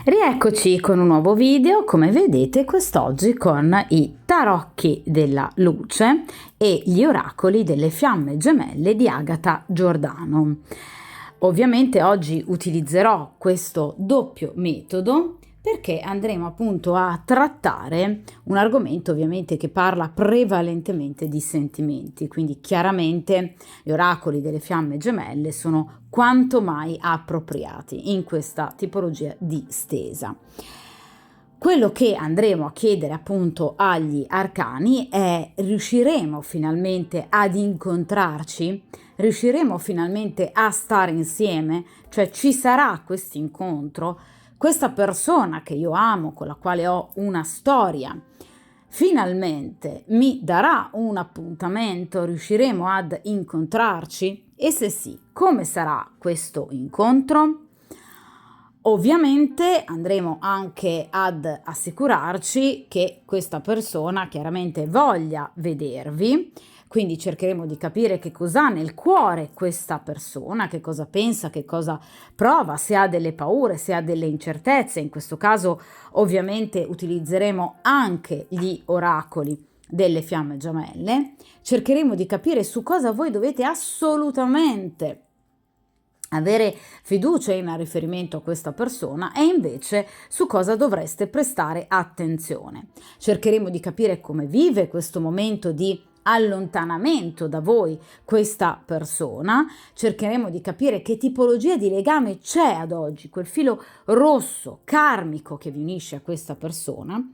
Rieccoci con un nuovo video, come vedete quest'oggi con i tarocchi della luce e gli oracoli delle fiamme gemelle di Agata Giordano. Ovviamente oggi utilizzerò questo doppio metodo perché andremo appunto a trattare un argomento ovviamente che parla prevalentemente di sentimenti, quindi chiaramente gli oracoli delle fiamme gemelle sono quanto mai appropriati in questa tipologia di stesa. Quello che andremo a chiedere appunto agli arcani è: riusciremo finalmente ad incontrarci? Riusciremo finalmente a stare insieme? Cioè ci sarà questo incontro? Questa persona che io amo, con la quale ho una storia, finalmente mi darà un appuntamento? Riusciremo ad incontrarci? E se sì, come sarà questo incontro? Ovviamente andremo anche ad assicurarci che questa persona chiaramente voglia vedervi, quindi cercheremo di capire che cosa ha nel cuore questa persona, che cosa pensa, che cosa prova, se ha delle paure, se ha delle incertezze. In questo caso ovviamente utilizzeremo anche gli oracoli delle fiamme gemelle, cercheremo di capire su cosa voi dovete assolutamente avere fiducia in riferimento a questa persona e invece su cosa dovreste prestare attenzione. Cercheremo di capire come vive questo momento di allontanamento da voi questa persona, cercheremo di capire che tipologia di legame c'è ad oggi, quel filo rosso karmico che vi unisce a questa persona.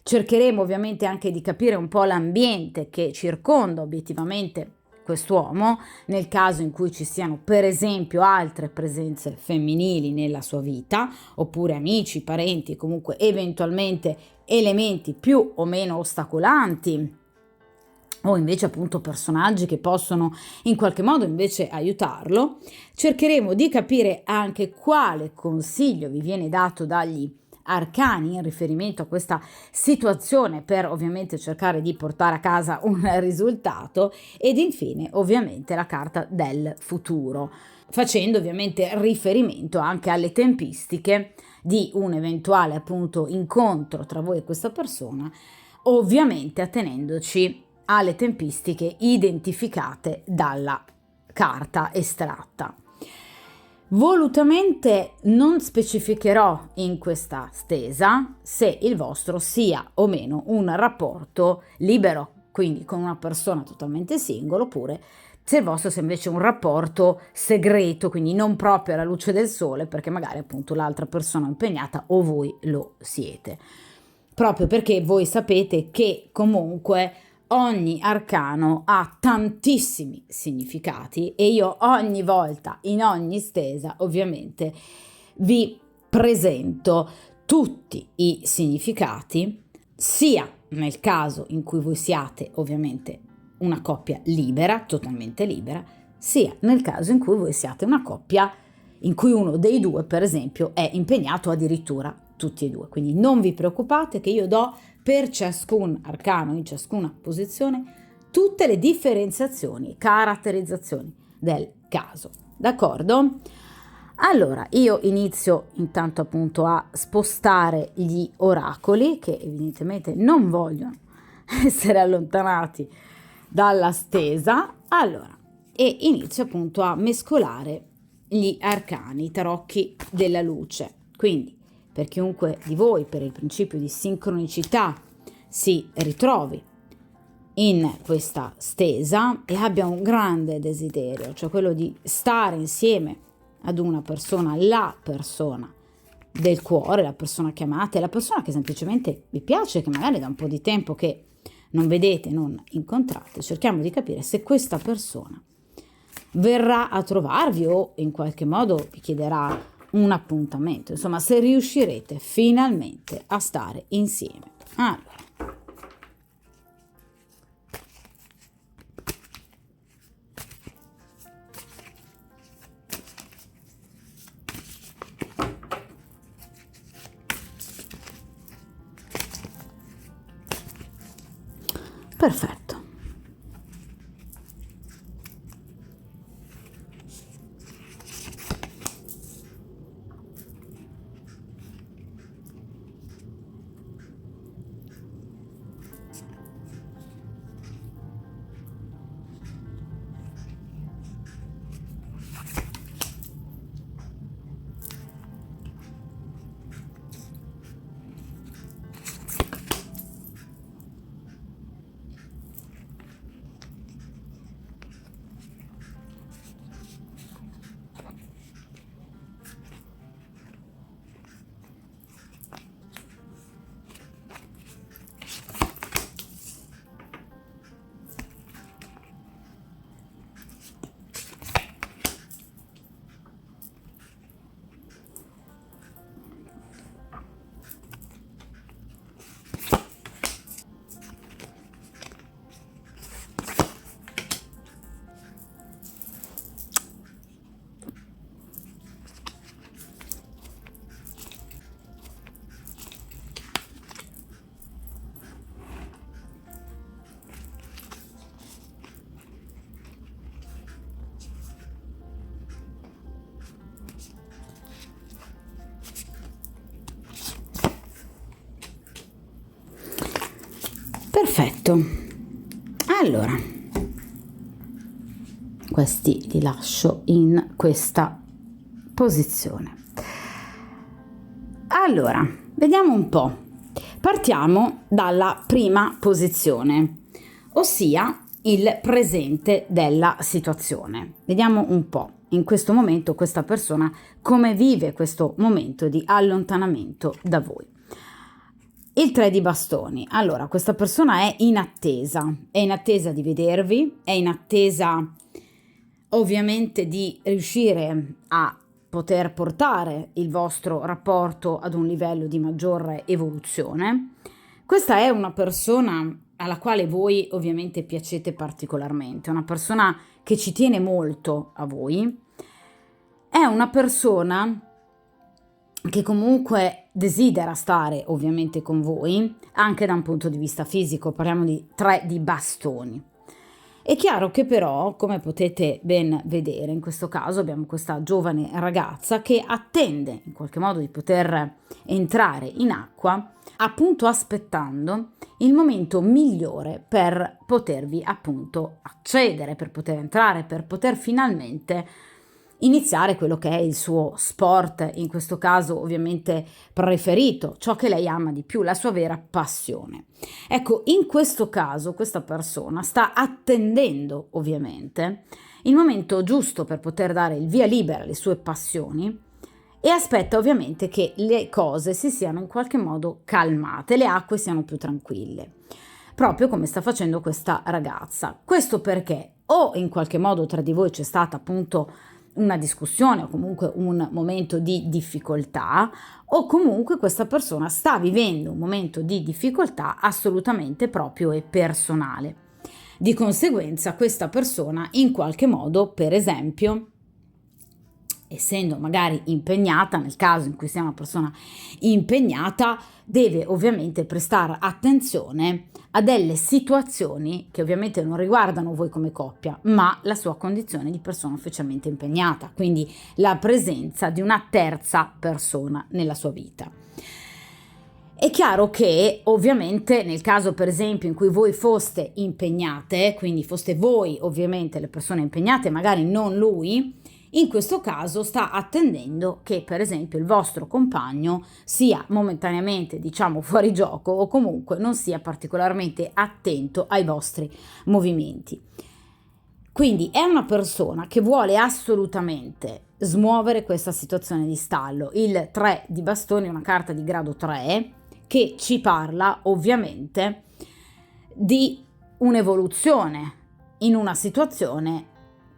Cercheremo ovviamente anche di capire un po' l'ambiente che circonda obiettivamente quest'uomo, nel caso in cui ci siano per esempio altre presenze femminili nella sua vita, oppure amici, parenti, comunque eventualmente elementi più o meno ostacolanti, o invece appunto personaggi che possono in qualche modo invece aiutarlo. Cercheremo di capire anche quale consiglio vi viene dato dagli arcani in riferimento a questa situazione per ovviamente cercare di portare a casa un risultato, ed infine ovviamente la carta del futuro, facendo ovviamente riferimento anche alle tempistiche di un eventuale appunto incontro tra voi e questa persona, ovviamente attenendoci alle tempistiche identificate dalla carta estratta. Volutamente non specificherò in questa stesa se il vostro sia o meno un rapporto libero, quindi con una persona totalmente singola, oppure se il vostro sia invece un rapporto segreto, quindi non proprio alla luce del sole, perché magari appunto l'altra persona è impegnata o voi lo siete. Proprio perché voi sapete che comunque ogni arcano ha tantissimi significati e io ogni volta, in ogni stesa, ovviamente vi presento tutti i significati, sia nel caso in cui voi siate ovviamente una coppia libera, totalmente libera, sia nel caso in cui voi siate una coppia in cui uno dei due, per esempio, è impegnato, addirittura tutti e due. Quindi non vi preoccupate che io do per ciascun arcano, in ciascuna posizione, tutte le differenziazioni, caratterizzazioni del caso. D'accordo? Allora, io inizio intanto appunto a spostare gli oracoli, che evidentemente non vogliono essere allontanati dalla stesa. Allora, e inizio appunto a mescolare gli arcani, i tarocchi della luce. Quindi, per chiunque di voi, per il principio di sincronicità, si ritrovi in questa stesa e abbia un grande desiderio, cioè quello di stare insieme ad una persona, la persona del cuore, la persona che amate, la persona che semplicemente vi piace, che magari da un po' di tempo che non vedete, non incontrate, cerchiamo di capire se questa persona verrà a trovarvi o in qualche modo vi chiederà un appuntamento, insomma, se riuscirete finalmente a stare insieme. Allora, perfetto. Perfetto. Allora, questi li lascio in questa posizione. Allora, vediamo un po'. Partiamo dalla prima posizione, ossia il presente della situazione. Vediamo un po' in questo momento questa persona come vive questo momento di allontanamento da voi. Il 3 di bastoni. Allora, questa persona è in attesa di vedervi, è in attesa ovviamente di riuscire a poter portare il vostro rapporto ad un livello di maggiore evoluzione. Questa è una persona alla quale voi ovviamente piacete particolarmente, una persona che ci tiene molto a voi, è una persona che comunque desidera stare ovviamente con voi, anche da un punto di vista fisico, parliamo di 3 di bastoni. È chiaro che però, come potete ben vedere, in questo caso abbiamo questa giovane ragazza che attende in qualche modo di poter entrare in acqua, appunto aspettando il momento migliore per potervi appunto accedere, per poter entrare, per poter finalmente iniziare quello che è il suo sport, in questo caso ovviamente preferito, ciò che lei ama di più, la sua vera passione. Ecco, in questo caso questa persona sta attendendo ovviamente il momento giusto per poter dare il via libera alle sue passioni e aspetta ovviamente che le cose si siano in qualche modo calmate, le acque siano più tranquille, proprio come sta facendo questa ragazza. Questo perché o in qualche modo tra di voi c'è stata appunto una discussione o comunque un momento di difficoltà, o comunque questa persona sta vivendo un momento di difficoltà assolutamente proprio e personale. Di conseguenza questa persona in qualche modo, per esempio, essendo magari impegnata, nel caso in cui sia una persona impegnata, deve ovviamente prestare attenzione a delle situazioni che ovviamente non riguardano voi come coppia, ma la sua condizione di persona ufficialmente impegnata, quindi la presenza di una terza persona nella sua vita. È chiaro che ovviamente nel caso per esempio in cui voi foste impegnate, quindi foste voi ovviamente le persone impegnate, magari non lui, in questo caso sta attendendo che per esempio il vostro compagno sia momentaneamente diciamo fuori gioco o comunque non sia particolarmente attento ai vostri movimenti. Quindi è una persona che vuole assolutamente smuovere questa situazione di stallo. Il 3 di bastoni è una carta di grado 3 che ci parla ovviamente di un'evoluzione in una situazione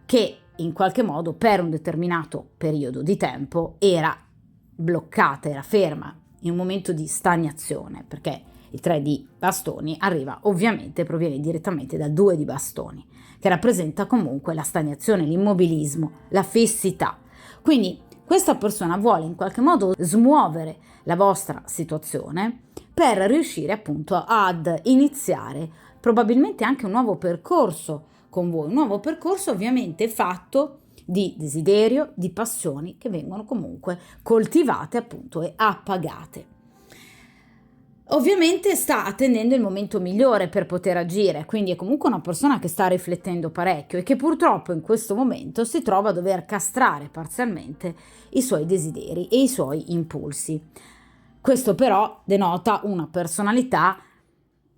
che in qualche modo per un determinato periodo di tempo era bloccata, era ferma, in un momento di stagnazione, perché il 3 di bastoni arriva ovviamente, proviene direttamente dal 2 di bastoni, che rappresenta comunque la stagnazione, l'immobilismo, la fissità. Quindi questa persona vuole in qualche modo smuovere la vostra situazione per riuscire appunto ad iniziare probabilmente anche un nuovo percorso con voi, un nuovo percorso ovviamente fatto di desiderio, di passioni che vengono comunque coltivate appunto e appagate. Ovviamente sta attendendo il momento migliore per poter agire, quindi è comunque una persona che sta riflettendo parecchio e che purtroppo in questo momento si trova a dover castrare parzialmente i suoi desideri e i suoi impulsi. Questo però denota una personalità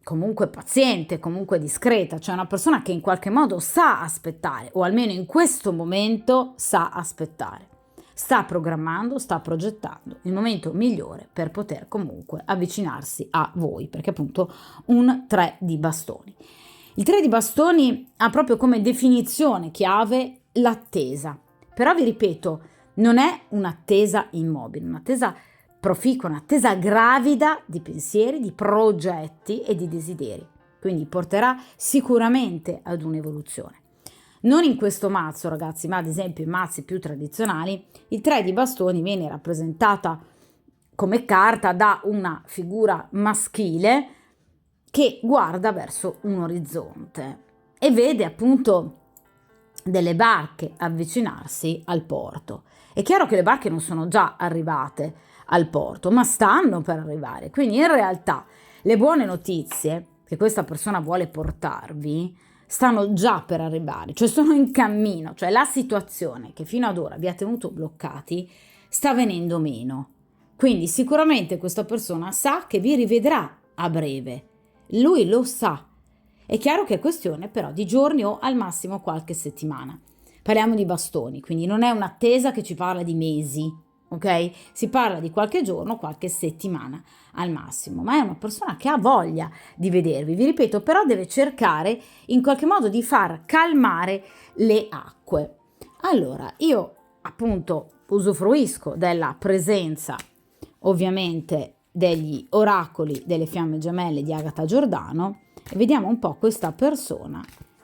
comunque paziente, comunque discreta, cioè una persona che in qualche modo sa aspettare, o almeno in questo momento sa aspettare. Sta programmando, sta progettando il momento migliore per poter comunque avvicinarsi a voi, perché appunto un 3 di bastoni. Il 3 di bastoni ha proprio come definizione chiave l'attesa, però vi ripeto, non è un'attesa immobile, un'attesa proficua, un'attesa gravida di pensieri, di progetti e di desideri, quindi porterà sicuramente ad un'evoluzione. Non in questo mazzo ragazzi, ma ad esempio in mazzi più tradizionali, il 3 di bastoni viene rappresentata come carta da una figura maschile che guarda verso un orizzonte e vede appunto delle barche avvicinarsi al porto. È chiaro che le barche non sono già arrivate al porto, ma stanno per arrivare, quindi in realtà le buone notizie che questa persona vuole portarvi stanno già per arrivare, cioè sono in cammino, cioè la situazione che fino ad ora vi ha tenuto bloccati sta venendo meno. Quindi sicuramente questa persona sa che vi rivedrà a breve, lui lo sa. È chiaro che è questione però di giorni o al massimo qualche settimana. Parliamo di bastoni, quindi non è un'attesa che ci parla di mesi, ok? Si parla di qualche giorno, qualche settimana al massimo, ma è una persona che ha voglia di vedervi. Vi ripeto, però deve cercare in qualche modo di far calmare le acque. Allora, io appunto usufruisco della presenza ovviamente degli oracoli delle fiamme gemelle di Agata Giordano e vediamo un po' questa persona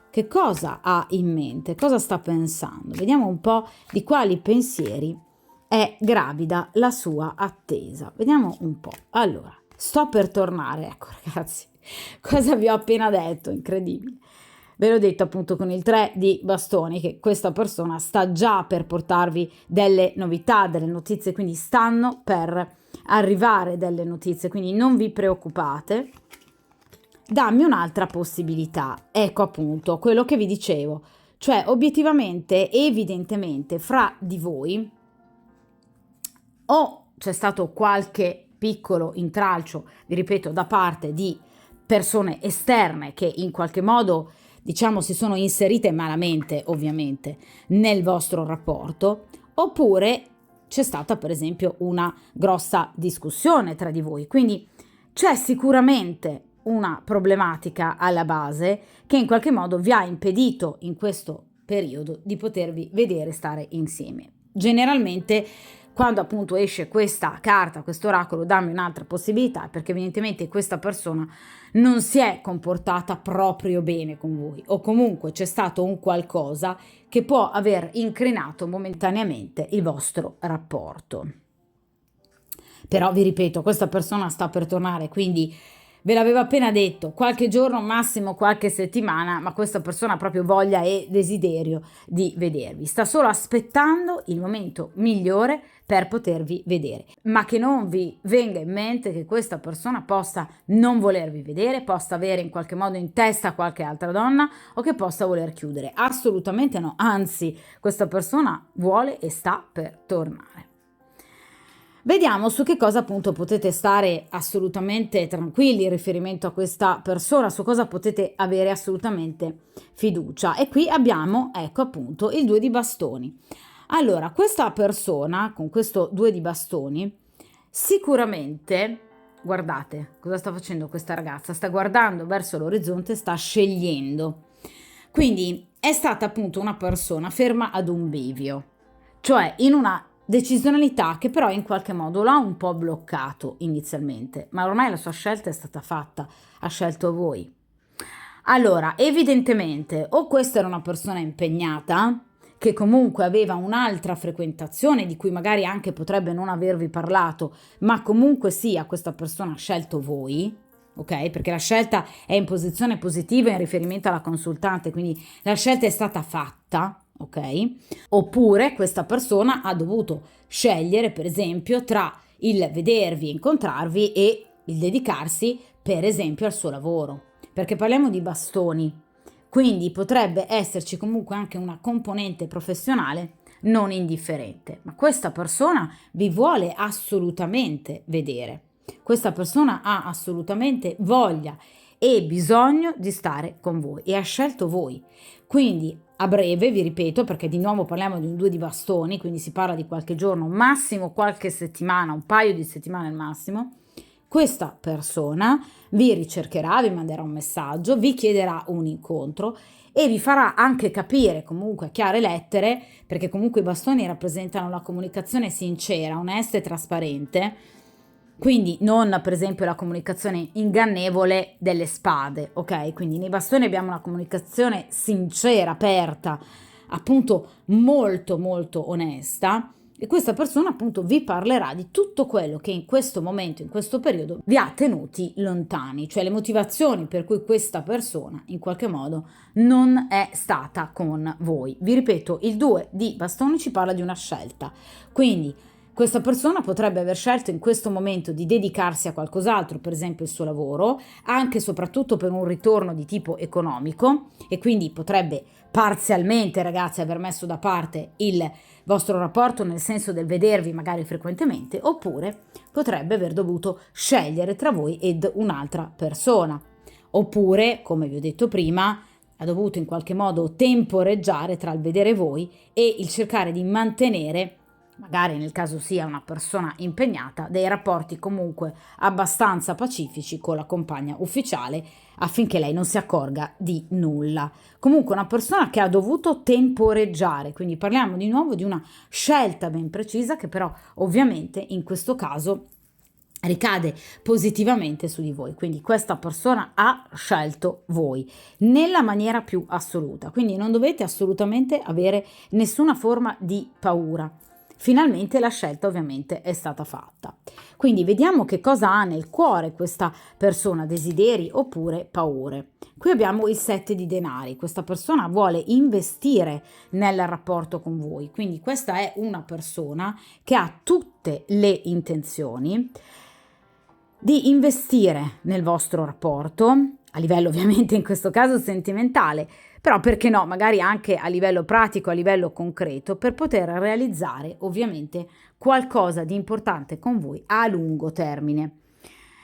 che cosa ha in mente, cosa sta pensando. Vediamo un po' di quali pensieri è gravida la sua attesa. Vediamo un po'. Allora, sto per tornare, ecco ragazzi, cosa vi ho appena detto, incredibile. Ve l'ho detto appunto con il 3 di bastoni che questa persona sta già per portarvi delle novità, delle notizie, quindi stanno per arrivare delle notizie, quindi non vi preoccupate. Dammi un'altra possibilità, ecco appunto quello che vi dicevo, cioè obiettivamente, evidentemente fra di voi o c'è stato qualche piccolo intralcio, vi ripeto, da parte di persone esterne che in qualche modo diciamo si sono inserite malamente ovviamente nel vostro rapporto, oppure c'è stata per esempio una grossa discussione tra di voi, quindi c'è sicuramente una problematica alla base che in qualche modo vi ha impedito in questo periodo di potervi vedere stare insieme. Generalmente quando appunto esce questa carta, questo oracolo, dammi un'altra possibilità, perché evidentemente questa persona non si è comportata proprio bene con voi o comunque c'è stato un qualcosa che può aver incrinato momentaneamente il vostro rapporto. Però vi ripeto, questa persona sta per tornare, quindi ve l'avevo appena detto, qualche giorno, massimo qualche settimana, ma questa persona ha proprio voglia e desiderio di vedervi. Sta solo aspettando il momento migliore per potervi vedere. Ma che non vi venga in mente che questa persona possa non volervi vedere, possa avere in qualche modo in testa qualche altra donna o che possa voler chiudere. Assolutamente no, anzi, questa persona vuole e sta per tornare. Vediamo su che cosa appunto potete stare assolutamente tranquilli in riferimento a questa persona, su cosa potete avere assolutamente fiducia. E qui abbiamo, ecco appunto, il 2 di bastoni. Allora, questa persona con questo 2 di bastoni sicuramente, guardate cosa sta facendo questa ragazza, sta guardando verso l'orizzonte, sta scegliendo. Quindi è stata appunto una persona ferma ad un bivio, cioè in una decisionalità che però in qualche modo l'ha un po' bloccato inizialmente, ma ormai la sua scelta è stata fatta, ha scelto voi. Allora, evidentemente o questa era una persona impegnata, che comunque aveva un'altra frequentazione di cui magari anche potrebbe non avervi parlato, ma comunque sia questa persona ha scelto voi, ok? Perché la scelta è in posizione positiva in riferimento alla consultante, quindi la scelta è stata fatta, ok? Oppure questa persona ha dovuto scegliere, per esempio, tra il vedervi, incontrarvi e il dedicarsi, per esempio, al suo lavoro. Perché parliamo di bastoni, quindi potrebbe esserci comunque anche una componente professionale non indifferente. Ma questa persona vi vuole assolutamente vedere. Questa persona ha assolutamente voglia e bisogno di stare con voi e ha scelto voi. Quindi a breve, vi ripeto, perché di nuovo parliamo di un 2 di bastoni, quindi si parla di qualche giorno, massimo qualche settimana, un paio di settimane al massimo, questa persona vi ricercherà, vi manderà un messaggio, vi chiederà un incontro e vi farà anche capire comunque a chiare lettere, perché comunque i bastoni rappresentano la comunicazione sincera, onesta e trasparente, quindi non per esempio la comunicazione ingannevole delle spade, ok? Quindi nei bastoni abbiamo una comunicazione sincera, aperta, appunto molto molto onesta e questa persona appunto vi parlerà di tutto quello che in questo momento, in questo periodo vi ha tenuti lontani, cioè le motivazioni per cui questa persona in qualche modo non è stata con voi. Vi ripeto, il 2 di bastoni ci parla di una scelta, quindi Questa persona potrebbe aver scelto in questo momento di dedicarsi a qualcos'altro, per esempio il suo lavoro, anche e soprattutto per un ritorno di tipo economico, e quindi potrebbe parzialmente, ragazzi, aver messo da parte il vostro rapporto nel senso del vedervi magari frequentemente, oppure potrebbe aver dovuto scegliere tra voi ed un'altra persona. Oppure, come vi ho detto prima, ha dovuto in qualche modo temporeggiare tra il vedere voi e il cercare di mantenere, magari nel caso sia una persona impegnata, dei rapporti comunque abbastanza pacifici con la compagna ufficiale affinché lei non si accorga di nulla. Comunque una persona che ha dovuto temporeggiare, quindi parliamo di nuovo di una scelta ben precisa che però ovviamente in questo caso ricade positivamente su di voi, quindi questa persona ha scelto voi nella maniera più assoluta, quindi non dovete assolutamente avere nessuna forma di paura. Finalmente la scelta ovviamente è stata fatta. Quindi vediamo che cosa ha nel cuore questa persona, desideri oppure paure. Qui abbiamo il 7 di denari, questa persona vuole investire nel rapporto con voi, quindi questa è una persona che ha tutte le intenzioni di investire nel vostro rapporto, a livello ovviamente in questo caso sentimentale, però perché no, magari anche a livello pratico, a livello concreto, per poter realizzare ovviamente qualcosa di importante con voi a lungo termine.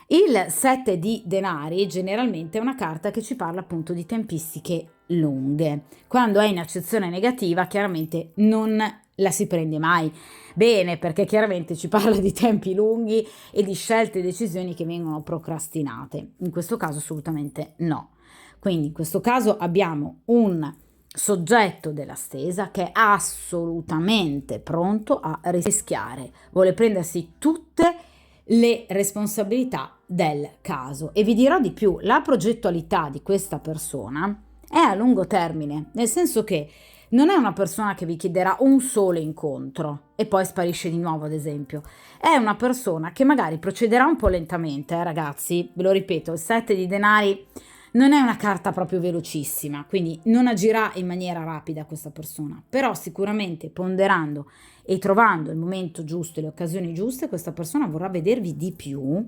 Il 7 di denari generalmente è una carta che ci parla appunto di tempistiche lunghe. Quando è in accezione negativa chiaramente non la si prende mai bene, perché chiaramente ci parla di tempi lunghi e di scelte e decisioni che vengono procrastinate. In questo caso assolutamente no. Quindi in questo caso abbiamo un soggetto della stesa che è assolutamente pronto a rischiare, vuole prendersi tutte le responsabilità del caso. E vi dirò di più, la progettualità di questa persona è a lungo termine, nel senso che non è una persona che vi chiederà un solo incontro e poi sparisce di nuovo, ad esempio. È una persona che magari procederà un po' lentamente, ragazzi, ve lo ripeto, il 7 di denari non è una carta proprio velocissima, quindi non agirà in maniera rapida questa persona, però sicuramente ponderando e trovando il momento giusto e le occasioni giuste, questa persona vorrà vedervi di più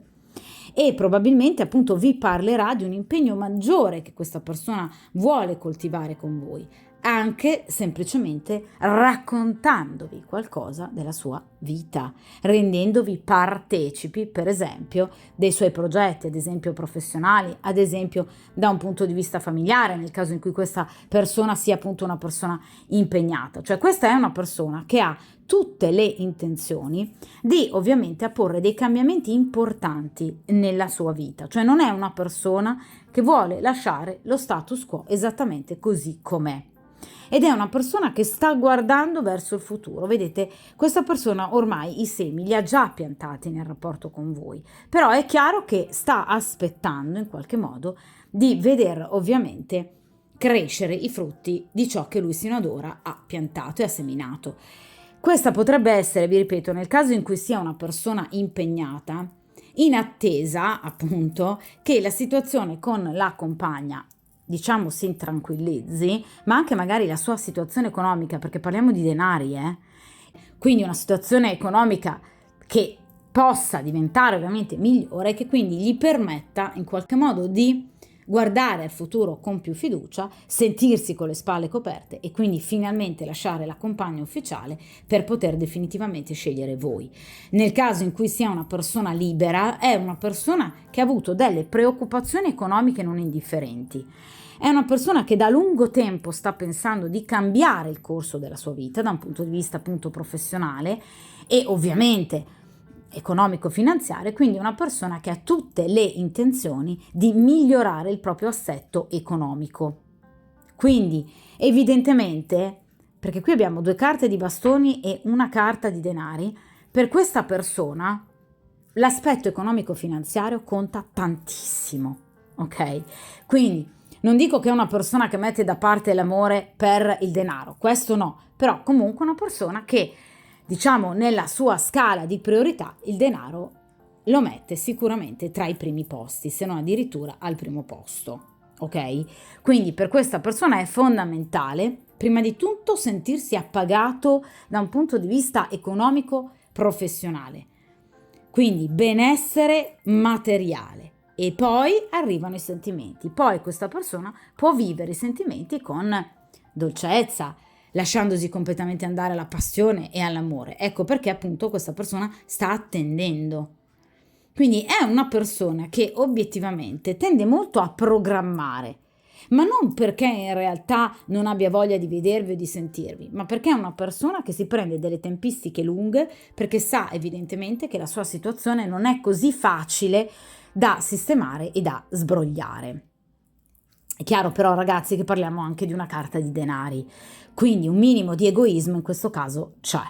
e probabilmente appunto vi parlerà di un impegno maggiore che questa persona vuole coltivare con voi, anche semplicemente raccontandovi qualcosa della sua vita, rendendovi partecipi, per esempio, dei suoi progetti, ad esempio professionali, ad esempio da un punto di vista familiare, nel caso in cui questa persona sia appunto una persona impegnata. Cioè questa è una persona che ha tutte le intenzioni di ovviamente apporre dei cambiamenti importanti nella sua vita, cioè non è una persona che vuole lasciare lo status quo esattamente così com'è. Ed è una persona che sta guardando verso il futuro. Vedete, questa persona ormai i semi li ha già piantati nel rapporto con voi, però è chiaro che sta aspettando in qualche modo di veder ovviamente crescere i frutti di ciò che lui sino ad ora ha piantato e ha seminato. Questa potrebbe essere, vi ripeto, nel caso in cui sia una persona impegnata, in attesa appunto che la situazione con la compagna diciamo si tranquillizzi, ma anche magari la sua situazione economica, perché parliamo di denari, quindi una situazione economica che possa diventare ovviamente migliore e che quindi gli permetta in qualche modo di guardare al futuro con più fiducia, sentirsi con le spalle coperte e quindi finalmente lasciare la compagna ufficiale per poter definitivamente scegliere voi. Nel caso in cui sia una persona libera, è una persona che ha avuto delle preoccupazioni economiche non indifferenti. È una persona che da lungo tempo sta pensando di cambiare il corso della sua vita da un punto di vista appunto professionale e ovviamente economico-finanziario, quindi una persona che ha tutte le intenzioni di migliorare il proprio assetto economico. Quindi evidentemente, perché qui abbiamo 2 carte di bastoni e una carta di denari, per questa persona l'aspetto economico-finanziario conta tantissimo, ok? Quindi non dico che è una persona che mette da parte l'amore per il denaro, questo no, però comunque una persona che diciamo nella sua scala di priorità il denaro lo mette sicuramente tra i primi posti, se non addirittura al primo posto, ok? Quindi per questa persona è fondamentale prima di tutto sentirsi appagato da un punto di vista economico professionale. Quindi benessere materiale. E poi arrivano i sentimenti. Poi questa persona può vivere i sentimenti con dolcezza, lasciandosi completamente andare alla passione e all'amore. Ecco perché appunto questa persona sta attendendo. Quindi è una persona che obiettivamente tende molto a programmare, ma non perché in realtà non abbia voglia di vedervi o di sentirvi, ma perché è una persona che si prende delle tempistiche lunghe, perché sa evidentemente che la sua situazione non è così facile da sistemare e da sbrogliare. È chiaro però, ragazzi, che parliamo anche di una carta di denari, quindi un minimo di egoismo in questo caso c'è,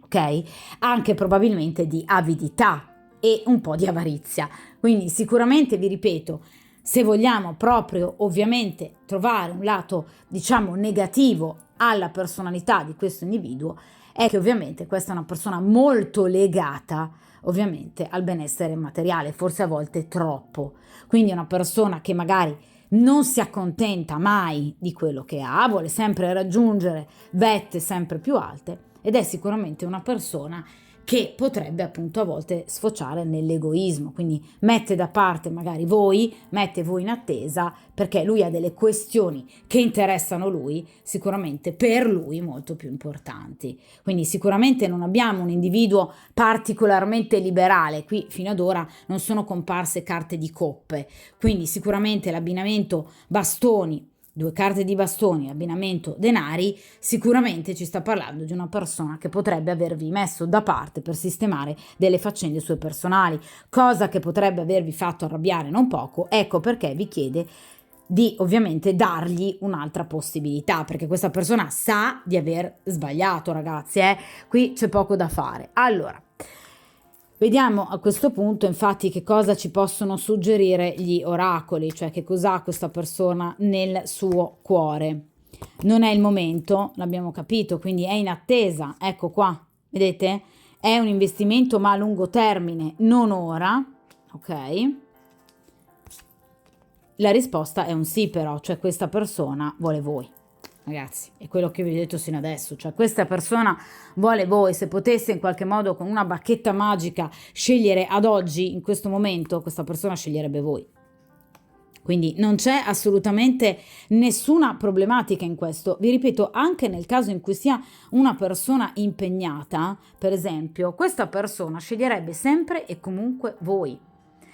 ok? Anche probabilmente di avidità e un po' di avarizia. Quindi sicuramente, vi ripeto, se vogliamo proprio ovviamente trovare un lato, diciamo, negativo alla personalità di questo individuo, è che ovviamente questa è una persona molto legata ovviamente al benessere materiale, forse a volte troppo. Quindi è una persona che magari non si accontenta mai di quello che ha, vuole sempre raggiungere vette sempre più alte ed è sicuramente una persona che potrebbe appunto a volte sfociare nell'egoismo, quindi mette da parte magari voi, mette voi in attesa perché lui ha delle questioni che interessano lui, sicuramente per lui molto più importanti. Quindi sicuramente non abbiamo un individuo particolarmente liberale, qui fino ad ora non sono comparse carte di coppe, quindi sicuramente l'abbinamento bastoni, 2 carte di bastoni, abbinamento denari, sicuramente ci sta parlando di una persona che potrebbe avervi messo da parte per sistemare delle faccende sue personali, cosa che potrebbe avervi fatto arrabbiare non poco. Ecco perché vi chiede di ovviamente dargli un'altra possibilità, perché questa persona sa di aver sbagliato, ragazzi, qui c'è poco da fare. Allora, vediamo a questo punto infatti che cosa ci possono suggerire gli oracoli, cioè che cos'ha questa persona nel suo cuore. Non è il momento, l'abbiamo capito, quindi è in attesa, ecco qua, vedete? È un investimento ma a lungo termine, non ora, ok? La risposta è un sì però, cioè questa persona vuole voi. Ragazzi, è quello che vi ho detto sino adesso, cioè questa persona vuole voi. Se potesse in qualche modo con una bacchetta magica scegliere ad oggi, in questo momento, questa persona sceglierebbe voi. Quindi non c'è assolutamente nessuna problematica in questo. Vi ripeto, anche nel caso in cui sia una persona impegnata, per esempio, questa persona sceglierebbe sempre e comunque voi.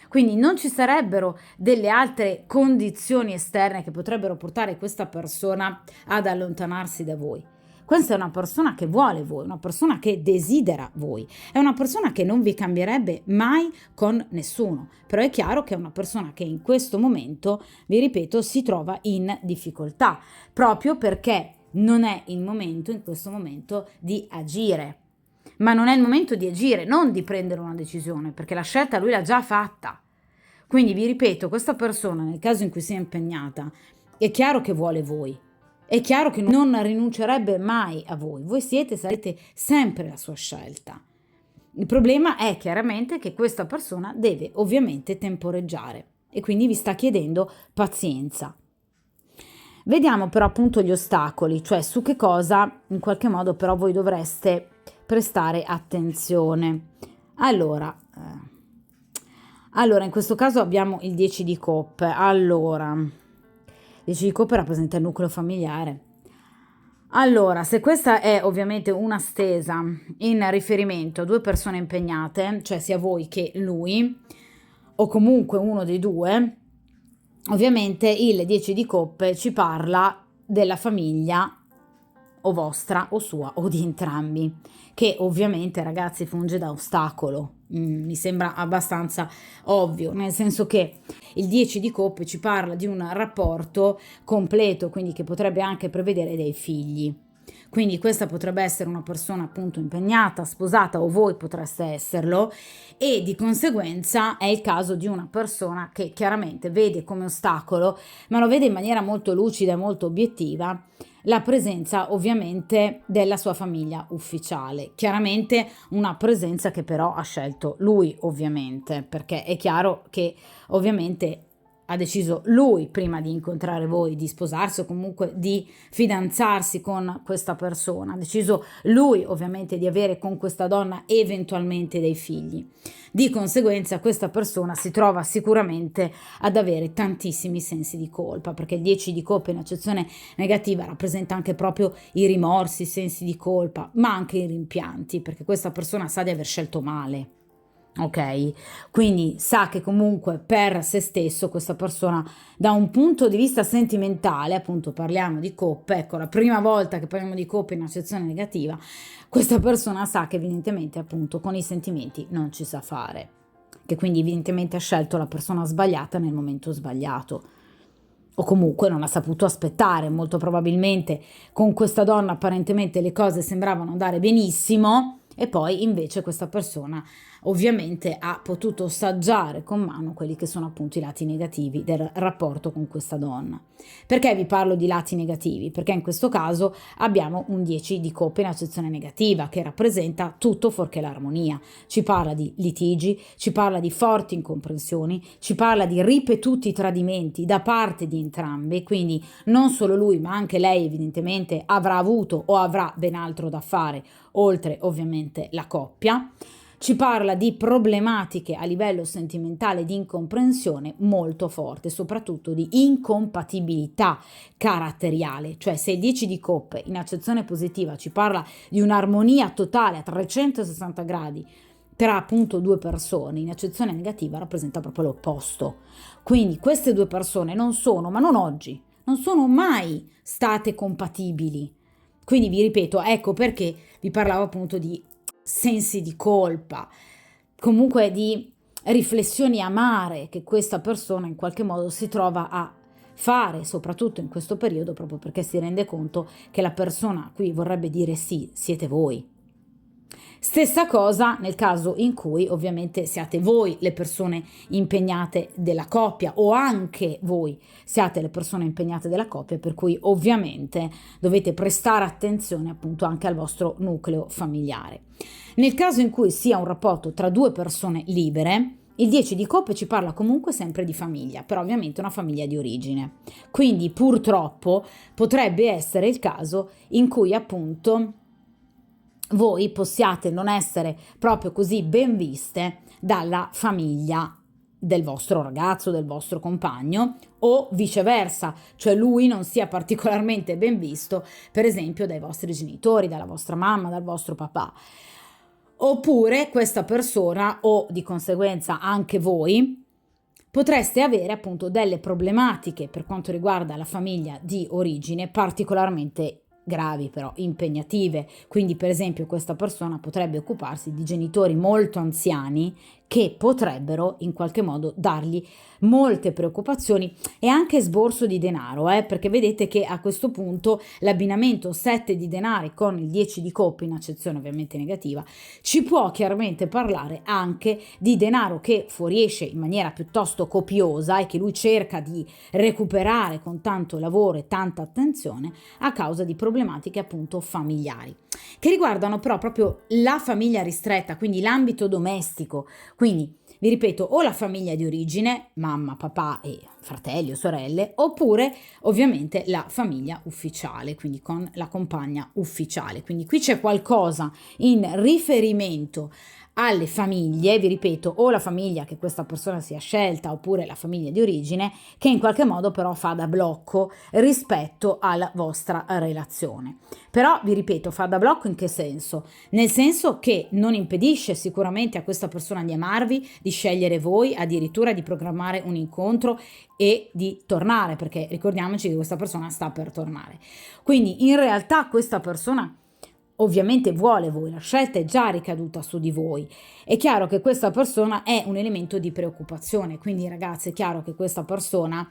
Quindi non ci sarebbero delle altre condizioni esterne che potrebbero portare questa persona ad allontanarsi da voi. Questa è una persona che vuole voi, una persona che desidera voi, è una persona che non vi cambierebbe mai con nessuno, però è chiaro che è una persona che in questo momento, vi ripeto, si trova in difficoltà, proprio perché non è il momento in questo momento di agire. Ma non è il momento di agire, non di prendere una decisione, perché la scelta lui l'ha già fatta. Quindi vi ripeto, questa persona, nel caso in cui sia impegnata, è chiaro che vuole voi, è chiaro che non rinuncerebbe mai a voi, voi sarete sempre la sua scelta. Il problema è chiaramente che questa persona deve ovviamente temporeggiare e quindi vi sta chiedendo pazienza. Vediamo però appunto gli ostacoli, cioè su che cosa in qualche modo però voi dovreste prestare attenzione. Allora, in questo caso abbiamo il 10 di coppe. Allora, il 10 di coppe rappresenta il nucleo familiare. Allora, se questa è ovviamente una stesa in riferimento a 2 persone impegnate, cioè sia voi che lui, o comunque uno dei due, ovviamente il 10 di coppe ci parla della famiglia o vostra o sua o di entrambi, che ovviamente, ragazzi, funge da ostacolo. Mi sembra abbastanza ovvio, nel senso che il 10 di coppe ci parla di un rapporto completo, quindi che potrebbe anche prevedere dei figli. Quindi questa potrebbe essere una persona appunto impegnata, sposata, o voi potreste esserlo, e di conseguenza è il caso di una persona che chiaramente vede come ostacolo, ma lo vede in maniera molto lucida e molto obiettiva, la presenza ovviamente della sua famiglia ufficiale. Chiaramente una presenza che però ha scelto lui, ovviamente, perché è chiaro che ovviamente ha deciso lui prima di incontrare voi, di sposarsi o comunque di fidanzarsi con questa persona, ha deciso lui ovviamente di avere con questa donna eventualmente dei figli. Di conseguenza questa persona si trova sicuramente ad avere tantissimi sensi di colpa, perché il 10 di coppe in accezione negativa rappresenta anche proprio i rimorsi, i sensi di colpa, ma anche i rimpianti, perché questa persona sa di aver scelto male. Ok, quindi sa che comunque per se stesso questa persona da un punto di vista sentimentale, appunto parliamo di coppe, ecco la prima volta che parliamo di coppe in accezione negativa, questa persona sa che evidentemente appunto con i sentimenti non ci sa fare, che quindi evidentemente ha scelto la persona sbagliata nel momento sbagliato o comunque non ha saputo aspettare, molto probabilmente con questa donna apparentemente le cose sembravano andare benissimo e poi invece questa persona ovviamente ha potuto assaggiare con mano quelli che sono appunto i lati negativi del rapporto con questa donna. Perché vi parlo di lati negativi? Perché in questo caso abbiamo un 10 di coppe in accezione negativa che rappresenta tutto fuorché l'armonia. Ci parla di litigi, ci parla di forti incomprensioni, ci parla di ripetuti tradimenti da parte di entrambi, quindi non solo lui ma anche lei evidentemente avrà avuto o avrà ben altro da fare, oltre ovviamente la coppia. Ci parla di problematiche a livello sentimentale di incomprensione molto forte, soprattutto di incompatibilità caratteriale, cioè se il 10 di coppe in accezione positiva ci parla di un'armonia totale a 360 gradi tra appunto due persone, in accezione negativa rappresenta proprio l'opposto. Quindi queste due persone non sono, ma non oggi, non sono mai state compatibili. Quindi vi ripeto, ecco perché vi parlavo appunto di sensi di colpa, comunque di riflessioni amare che questa persona in qualche modo si trova a fare, soprattutto in questo periodo, proprio perché si rende conto che la persona a cui vorrebbe dire sì, siete voi. Stessa cosa nel caso in cui ovviamente siate voi le persone impegnate della coppia o anche voi siate le persone impegnate della coppia, per cui ovviamente dovete prestare attenzione appunto anche al vostro nucleo familiare. Nel caso in cui sia un rapporto tra due persone libere, il 10 di coppe ci parla comunque sempre di famiglia, però ovviamente una famiglia di origine. Quindi purtroppo potrebbe essere il caso in cui appunto voi possiate non essere proprio così ben viste dalla famiglia del vostro ragazzo, del vostro compagno o viceversa, cioè lui non sia particolarmente ben visto per esempio dai vostri genitori, dalla vostra mamma, dal vostro papà. Oppure questa persona o di conseguenza anche voi potreste avere appunto delle problematiche per quanto riguarda la famiglia di origine particolarmente gravi, però impegnative. Quindi per esempio questa persona potrebbe occuparsi di genitori molto anziani che potrebbero in qualche modo dargli molte preoccupazioni e anche sborso di denaro, perché vedete che a questo punto l'abbinamento 7 di denari con il 10 di coppe in accezione ovviamente negativa ci può chiaramente parlare anche di denaro che fuoriesce in maniera piuttosto copiosa e che lui cerca di recuperare con tanto lavoro e tanta attenzione a causa di problematiche appunto familiari che riguardano però proprio la famiglia ristretta, quindi l'ambito domestico. Quindi vi ripeto, o la famiglia di origine, mamma, papà e fratelli o sorelle, oppure ovviamente la famiglia ufficiale, quindi con la compagna ufficiale. Quindi qui c'è qualcosa in riferimento alle famiglie, vi ripeto, o la famiglia che questa persona sia scelta oppure la famiglia di origine, che in qualche modo però fa da blocco rispetto alla vostra relazione. Però vi ripeto, fa da blocco in che senso? Nel senso che non impedisce sicuramente a questa persona di amarvi, di scegliere voi, addirittura di programmare un incontro e di tornare, perché ricordiamoci che questa persona sta per tornare. Quindi in realtà questa persona ovviamente vuole voi, la scelta è già ricaduta su di voi. È chiaro che questa persona è un elemento di preoccupazione, quindi ragazzi è chiaro che questa persona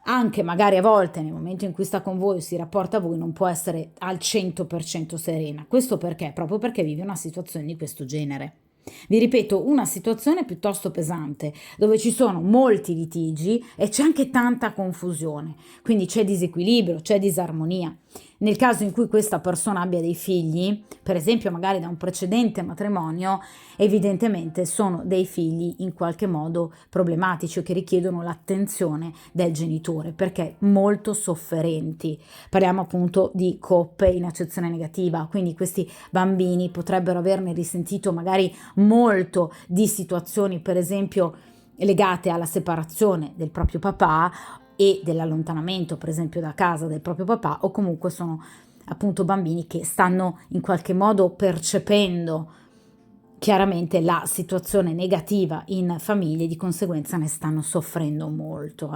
anche magari a volte nel momento in cui sta con voi o si rapporta a voi non può essere al 100% serena. Questo perché? Proprio perché vive una situazione di questo genere. Vi ripeto, una situazione piuttosto pesante, dove ci sono molti litigi e c'è anche tanta confusione, quindi c'è disequilibrio, c'è disarmonia. nel caso in cui questa persona abbia dei figli, per esempio magari da un precedente matrimonio, evidentemente sono dei figli in qualche modo problematici o che richiedono l'attenzione del genitore, perché molto sofferenti. Parliamo appunto di coppe in accezione negativa, quindi questi bambini potrebbero averne risentito magari molto di situazioni, per esempio legate alla separazione del proprio papà e dell'allontanamento, per esempio, da casa del proprio papà, o comunque sono appunto bambini che stanno in qualche modo percependo chiaramente la situazione negativa in famiglia e di conseguenza ne stanno soffrendo molto.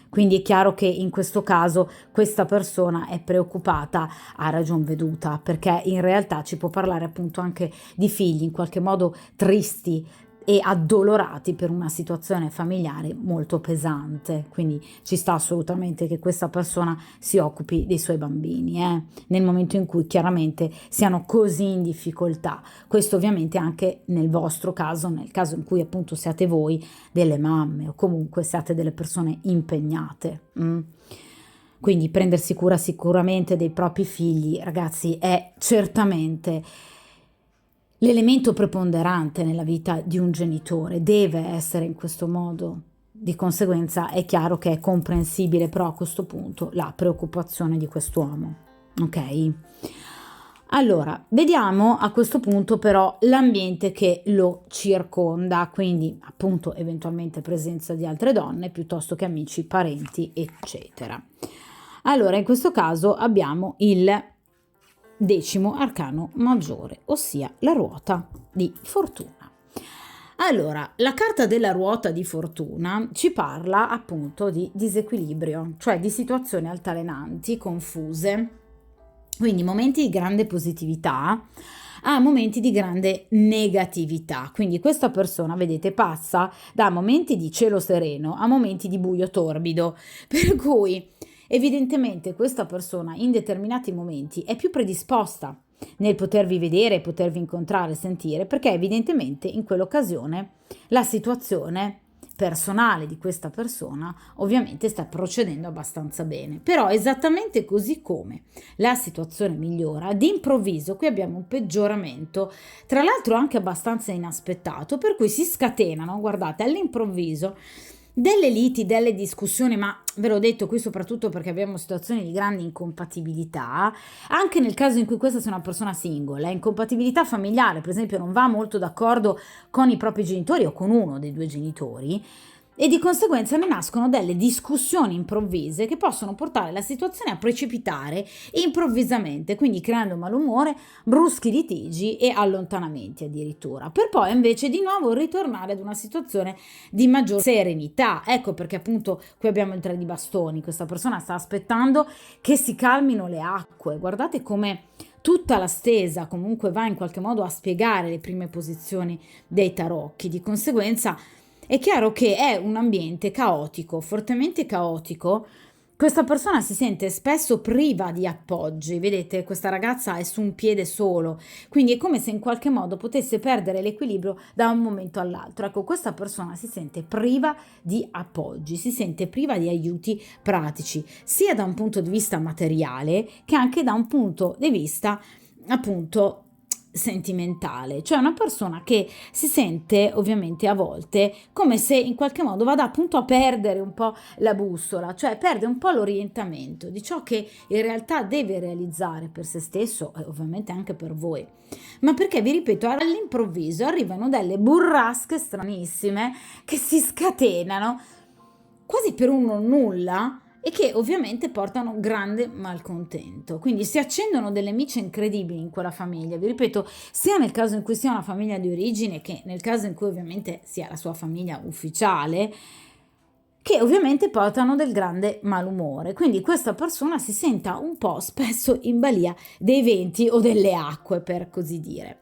Quindi è chiaro che in questo caso questa persona è preoccupata a ragion veduta, perché in realtà ci può parlare appunto anche di figli in qualche modo tristi e addolorati per una situazione familiare molto pesante. Quindi ci sta assolutamente che questa persona si occupi dei suoi bambini, nel momento in cui chiaramente siano così in difficoltà. Questo ovviamente anche nel vostro caso, nel caso in cui appunto siate voi delle mamme o comunque siate delle persone impegnate. Quindi prendersi cura sicuramente dei propri figli, ragazzi, è certamente l'elemento preponderante nella vita di un genitore, deve essere in questo modo. Di conseguenza è chiaro che è comprensibile però a questo punto la preoccupazione di quest'uomo. Ok? Allora, vediamo a questo punto però l'ambiente che lo circonda, quindi appunto eventualmente presenza di altre donne piuttosto che amici, parenti, eccetera. Allora, in questo caso abbiamo il 10° arcano maggiore, ossia la ruota di fortuna. Allora, la carta della ruota di fortuna ci parla appunto di disequilibrio, cioè di situazioni altalenanti, confuse, quindi momenti di grande positività a momenti di grande negatività. Quindi questa persona, vedete, passa da momenti di cielo sereno a momenti di buio torbido, per cui evidentemente questa persona in determinati momenti è più predisposta nel potervi vedere, potervi incontrare, sentire, perché evidentemente in quell'occasione la situazione personale di questa persona ovviamente sta procedendo abbastanza bene. Però esattamente così come la situazione migliora, d'improvviso qui abbiamo un peggioramento, tra l'altro anche abbastanza inaspettato, per cui si scatenano, guardate, all'improvviso delle liti, delle discussioni, ma ve l'ho detto qui soprattutto perché abbiamo situazioni di grande incompatibilità, anche nel caso in cui questa sia una persona single, incompatibilità familiare, per esempio non va molto d'accordo con i propri genitori o con uno dei due genitori, e di conseguenza ne nascono delle discussioni improvvise che possono portare la situazione a precipitare improvvisamente, quindi creando malumore, bruschi litigi e allontanamenti addirittura, per poi invece di nuovo ritornare ad una situazione di maggior serenità. Ecco perché appunto qui abbiamo il 3 di bastoni, questa persona sta aspettando che si calmino le acque. Guardate come tutta la stesa comunque va in qualche modo a spiegare le prime posizioni dei tarocchi. Di conseguenza è chiaro che è un ambiente caotico, fortemente caotico. Questa persona si sente spesso priva di appoggi, vedete, questa ragazza è su un piede solo, quindi è come se in qualche modo potesse perdere l'equilibrio da un momento all'altro. Ecco, questa persona si sente priva di appoggi, si sente priva di aiuti pratici, sia da un punto di vista materiale che anche da un punto di vista appunto sentimentale, cioè una persona che si sente ovviamente a volte come se in qualche modo vada appunto a perdere un po' la bussola, cioè perde un po' l'orientamento di ciò che in realtà deve realizzare per se stesso e ovviamente anche per voi, ma perché vi ripeto all'improvviso arrivano delle burrasche stranissime che si scatenano quasi per un non nulla e che ovviamente portano grande malcontento. Quindi si accendono delle micie incredibili in quella famiglia, vi ripeto, sia nel caso in cui sia una famiglia di origine che nel caso in cui ovviamente sia la sua famiglia ufficiale, che ovviamente portano del grande malumore. Quindi questa persona si senta un po' spesso in balia dei venti o delle acque, per così dire.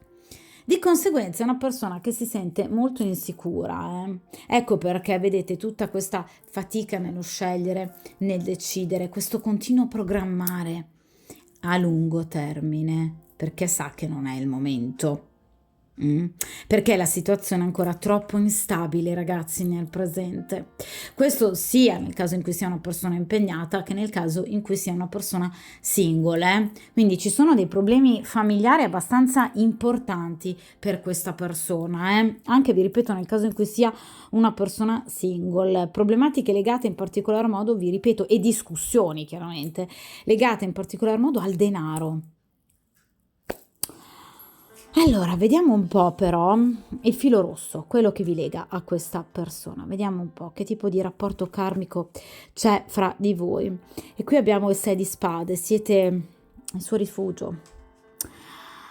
Di conseguenza è una persona che si sente molto insicura. Ecco perché vedete tutta questa fatica nello scegliere, nel decidere, questo continuo programmare a lungo termine, perché sa che non è il momento. Mm. Perché la situazione è ancora troppo instabile, ragazzi, nel presente. Questo sia nel caso in cui sia una persona impegnata che nel caso in cui sia una persona single. Quindi ci sono dei problemi familiari abbastanza importanti per questa persona. Anche, vi ripeto, nel caso in cui sia una persona single. Problematiche legate in particolar modo, vi ripeto, e discussioni chiaramente, legate in particolar modo al denaro. Allora, vediamo un po' però il filo rosso, quello che vi lega a questa persona. Vediamo un po' che tipo di rapporto karmico c'è fra di voi. E qui abbiamo il 6 di spade, siete il suo rifugio.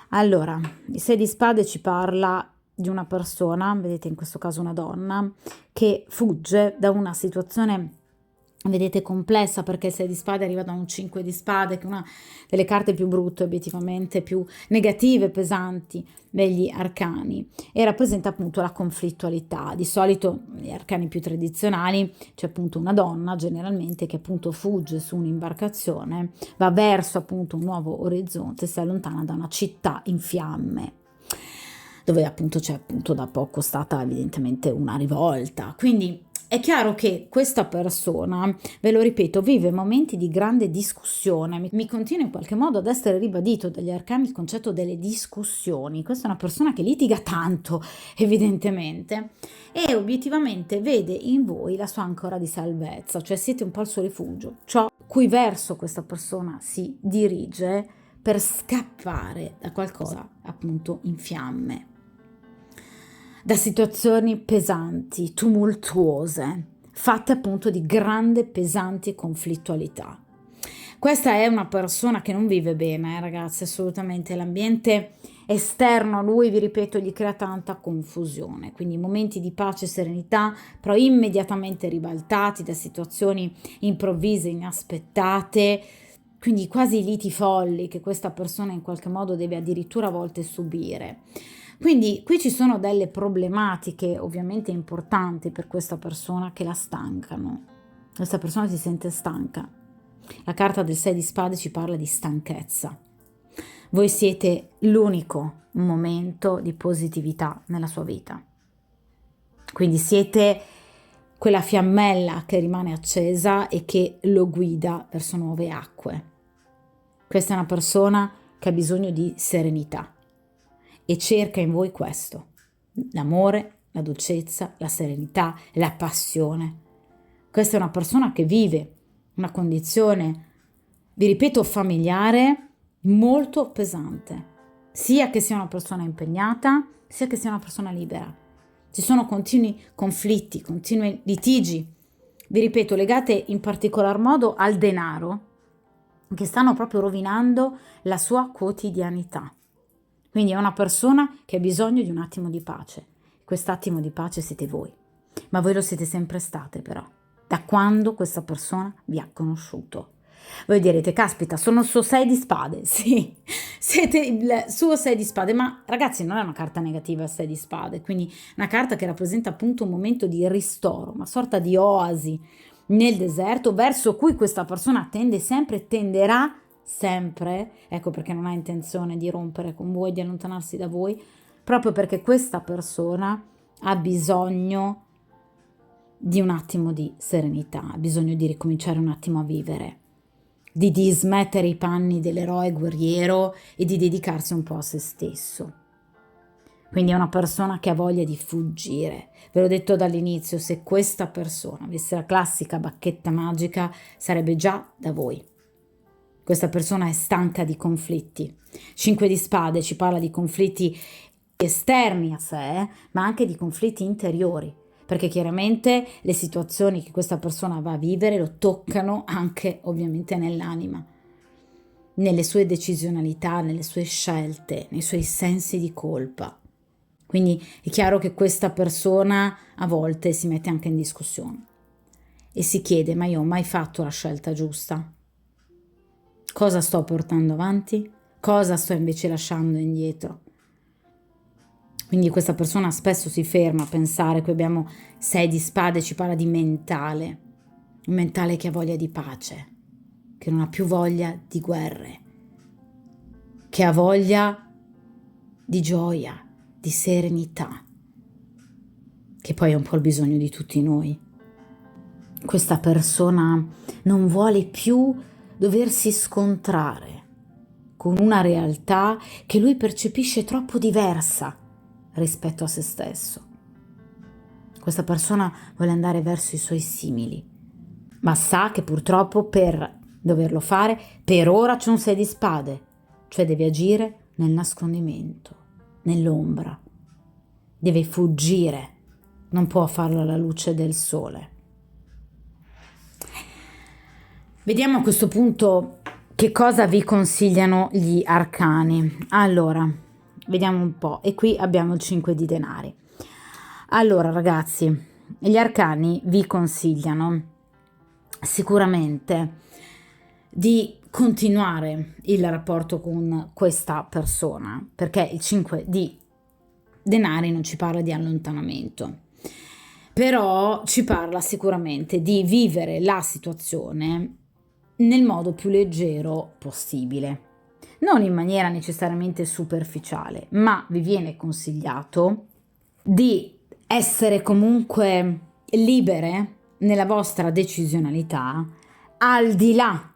Allora, il 6 di spade ci parla di una persona, vedete in questo caso una donna, che fugge da una situazione, vedete, complessa, perché il 6 di spade arriva da un 5 di spade, che è una delle carte più brutte, obiettivamente più negative, pesanti degli arcani, e rappresenta appunto la conflittualità. Di solito negli arcani più tradizionali c'è appunto una donna, generalmente, che appunto fugge su un'imbarcazione, va verso appunto un nuovo orizzonte, si allontana da una città in fiamme, dove appunto c'è appunto da poco stata evidentemente una rivolta. Quindi è chiaro che questa persona, ve lo ripeto, vive momenti di grande discussione. Mi continua in qualche modo ad essere ribadito dagli arcani il concetto delle discussioni. Questa è una persona che litiga tanto, evidentemente, e obiettivamente vede in voi la sua ancora di salvezza, cioè siete un po' il suo rifugio, ciò cui verso questa persona si dirige per scappare da qualcosa appunto in fiamme, da situazioni pesanti, tumultuose, fatte appunto di grande, pesanti conflittualità. Questa è una persona che non vive bene, ragazzi, assolutamente. L'ambiente esterno a lui, vi ripeto, gli crea tanta confusione, quindi momenti di pace e serenità, però immediatamente ribaltati da situazioni improvvise, inaspettate, quindi quasi liti folli che questa persona in qualche modo deve addirittura a volte subire. Quindi qui ci sono delle problematiche ovviamente importanti per questa persona che la stancano. Questa persona si sente stanca. La carta del 6 di spade ci parla di stanchezza. Voi siete l'unico momento di positività nella sua vita. Quindi siete quella fiammella che rimane accesa e che lo guida verso nuove acque. Questa è una persona che ha bisogno di serenità e cerca in voi questo: l'amore, la dolcezza, la serenità, la passione. Questa è una persona che vive una condizione, vi ripeto, familiare molto pesante, sia che sia una persona impegnata, sia che sia una persona libera. Ci sono continui conflitti, continui litigi, vi ripeto, legate in particolar modo al denaro, che stanno proprio rovinando la sua quotidianità. Quindi è una persona che ha bisogno di un attimo di pace. Quest'attimo di pace siete voi, ma voi lo siete sempre state però, da quando questa persona vi ha conosciuto. Voi direte, caspita, sono il suo 6 di spade. Sì, siete il suo 6 di spade, ma ragazzi non è una carta negativa il 6 di spade, quindi una carta che rappresenta appunto un momento di ristoro, una sorta di oasi nel deserto verso cui questa persona tenderà sempre, ecco perché non ha intenzione di rompere con voi, di allontanarsi da voi, proprio perché questa persona ha bisogno di un attimo di serenità, ha bisogno di ricominciare un attimo a vivere, di dismettere i panni dell'eroe guerriero e di dedicarsi un po' a se stesso. Quindi è una persona che ha voglia di fuggire. Ve l'ho detto dall'inizio, se questa persona avesse la classica bacchetta magica, sarebbe già da voi. Questa persona è stanca di conflitti. 5 di spade ci parla di conflitti esterni a sé, ma anche di conflitti interiori, perché chiaramente le situazioni che questa persona va a vivere lo toccano anche ovviamente nell'anima, nelle sue decisionalità, nelle sue scelte, nei suoi sensi di colpa. Quindi è chiaro che questa persona a volte si mette anche in discussione e si chiede: ma io ho mai fatto la scelta giusta? Cosa sto portando avanti? Cosa sto invece lasciando indietro? Quindi questa persona spesso si ferma a pensare. Qui abbiamo 6 di spade, ci parla di mentale, un mentale che ha voglia di pace, che non ha più voglia di guerre, che ha voglia di gioia, di serenità, che poi è un po' il bisogno di tutti noi. Questa persona non vuole più doversi scontrare con una realtà che lui percepisce troppo diversa rispetto a se stesso. Questa persona vuole andare verso i suoi simili, ma sa che purtroppo per doverlo fare, per ora c'è un 6 di spade, cioè deve agire nel nascondimento, nell'ombra, deve fuggire, non può farlo alla luce del sole. Vediamo a questo punto che cosa vi consigliano gli arcani. Allora, vediamo un po', e qui abbiamo il 5 di denari. Allora ragazzi, gli arcani vi consigliano sicuramente di continuare il rapporto con questa persona, perché il 5 di denari non ci parla di allontanamento, però ci parla sicuramente di vivere la situazione nel modo più leggero possibile, non in maniera necessariamente superficiale, ma vi viene consigliato di essere comunque libere nella vostra decisionalità, al di là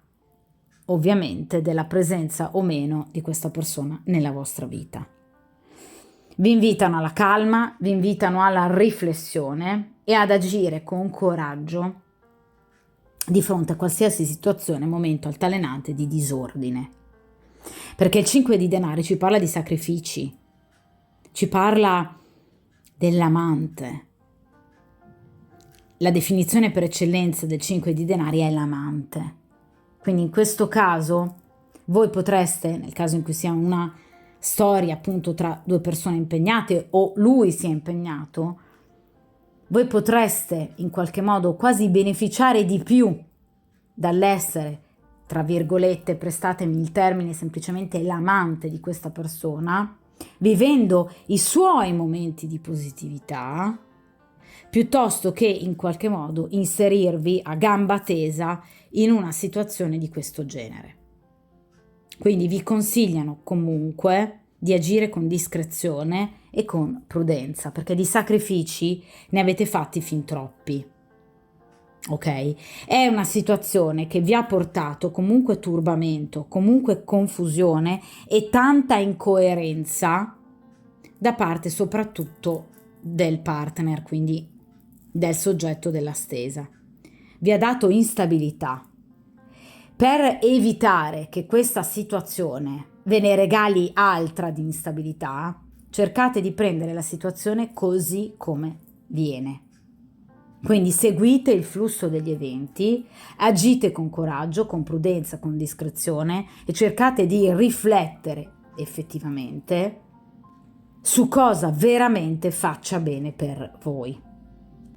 ovviamente della presenza o meno di questa persona nella vostra vita. Vi invitano alla calma, vi invitano alla riflessione e ad agire con coraggio di fronte a qualsiasi situazione, momento altalenante di disordine. Perché il 5 di denari ci parla di sacrifici, ci parla dell'amante. La definizione per eccellenza del 5 di denari è l'amante. Quindi in questo caso voi potreste, nel caso in cui sia una storia appunto tra due persone impegnate o lui sia impegnato, voi potreste in qualche modo quasi beneficiare di più dall'essere, tra virgolette, prestatemi il termine, semplicemente l'amante di questa persona, vivendo i suoi momenti di positività, piuttosto che in qualche modo inserirvi a gamba tesa in una situazione di questo genere. Quindi vi consigliano comunque di agire con discrezione e con prudenza, perché di sacrifici ne avete fatti fin troppi. Ok? È una situazione che vi ha portato comunque turbamento, comunque confusione e tanta incoerenza da parte soprattutto del partner, quindi del soggetto della stesa. Vi ha dato instabilità. Per evitare che questa situazione ve ne regali altra di instabilità, cercate di prendere la situazione così come viene. Quindi seguite il flusso degli eventi, agite con coraggio, con prudenza, con discrezione e cercate di riflettere effettivamente su cosa veramente faccia bene per voi.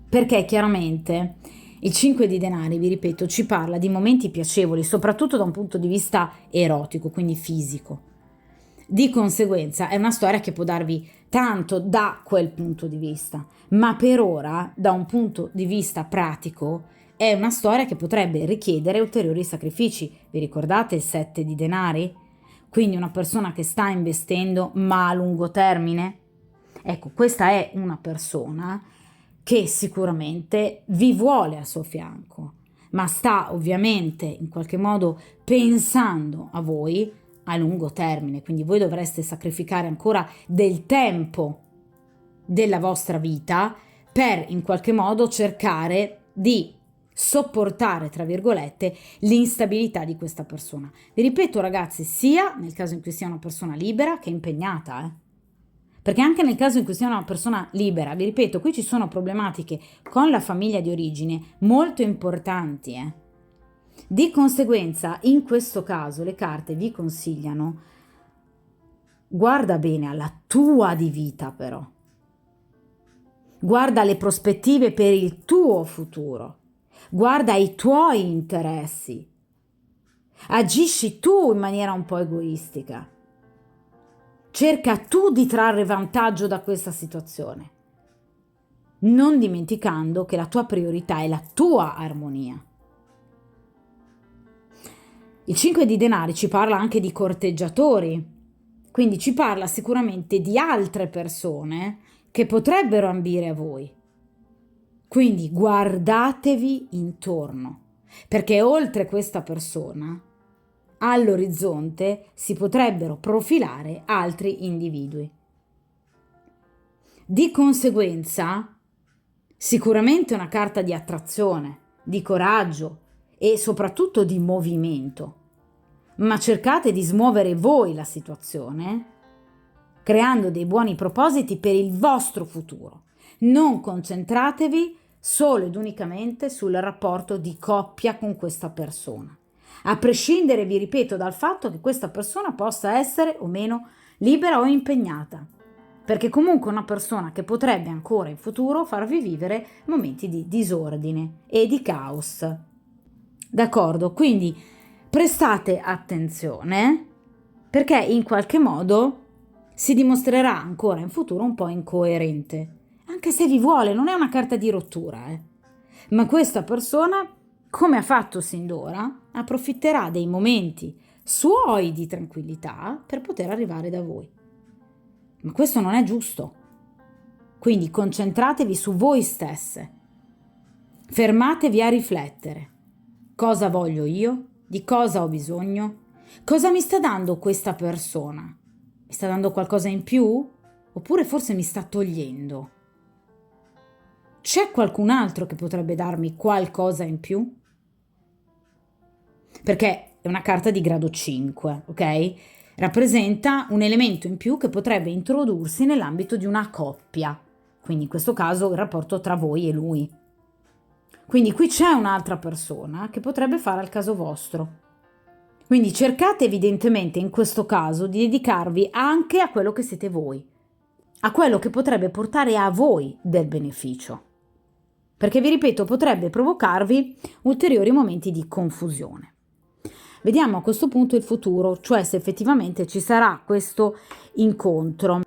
Perché chiaramente il 5 di denari, vi ripeto, ci parla di momenti piacevoli, soprattutto da un punto di vista erotico, quindi fisico. Di conseguenza è una storia che può darvi tanto da quel punto di vista, ma per ora, da un punto di vista pratico, è una storia che potrebbe richiedere ulteriori sacrifici. Vi ricordate il 7 di denari? Quindi una persona che sta investendo ma a lungo termine? Ecco, questa è una persona che sicuramente vi vuole al suo fianco, ma sta ovviamente in qualche modo pensando a voi a lungo termine, quindi voi dovreste sacrificare ancora del tempo della vostra vita per in qualche modo cercare di sopportare, tra virgolette, l'instabilità di questa persona. Vi ripeto ragazzi, sia nel caso in cui sia una persona libera che impegnata, perché anche nel caso in cui sia una persona libera, vi ripeto, qui ci sono problematiche con la famiglia di origine molto importanti, Di conseguenza, in questo caso, le carte vi consigliano, guarda bene alla tua di vita però, guarda le prospettive per il tuo futuro, guarda i tuoi interessi, agisci tu in maniera un po' egoistica, cerca tu di trarre vantaggio da questa situazione, non dimenticando che la tua priorità è la tua armonia. Il 5 di denari ci parla anche di corteggiatori, Quindi ci parla sicuramente di altre persone che potrebbero ambire a voi. Quindi guardatevi intorno, perché oltre questa persona, all'orizzonte si potrebbero profilare altri individui. Di conseguenza, sicuramente una carta di attrazione, di coraggio e soprattutto di movimento, ma cercate di smuovere voi la situazione creando dei buoni propositi per il vostro futuro. Non concentratevi solo ed unicamente sul rapporto di coppia con questa persona, a prescindere, vi ripeto, dal fatto che questa persona possa essere o meno libera o impegnata, perché comunque è una persona che potrebbe ancora in futuro farvi vivere momenti di disordine e di caos. D'accordo? Quindi prestate attenzione, perché in qualche modo si dimostrerà ancora in futuro un po' incoerente, anche se vi vuole, non è una carta di rottura, ma questa persona, come ha fatto sin d'ora, approfitterà dei momenti suoi di tranquillità per poter arrivare da voi. Ma questo non è giusto. Quindi concentratevi su voi stesse. Fermatevi a riflettere. Cosa voglio io? Di cosa ho bisogno? Cosa mi sta dando questa persona? Mi sta dando qualcosa in più? Oppure forse mi sta togliendo? C'è qualcun altro che potrebbe darmi qualcosa in più? Perché è una carta di grado 5, ok? Rappresenta un elemento in più che potrebbe introdursi nell'ambito di una coppia, quindi in questo caso il rapporto tra voi e lui. Quindi qui c'è un'altra persona che potrebbe fare al caso vostro. Quindi cercate evidentemente in questo caso di dedicarvi anche a quello che siete voi, a quello che potrebbe portare a voi del beneficio. Perché vi ripeto, potrebbe provocarvi ulteriori momenti di confusione. Vediamo a questo punto il futuro, cioè se effettivamente ci sarà questo incontro.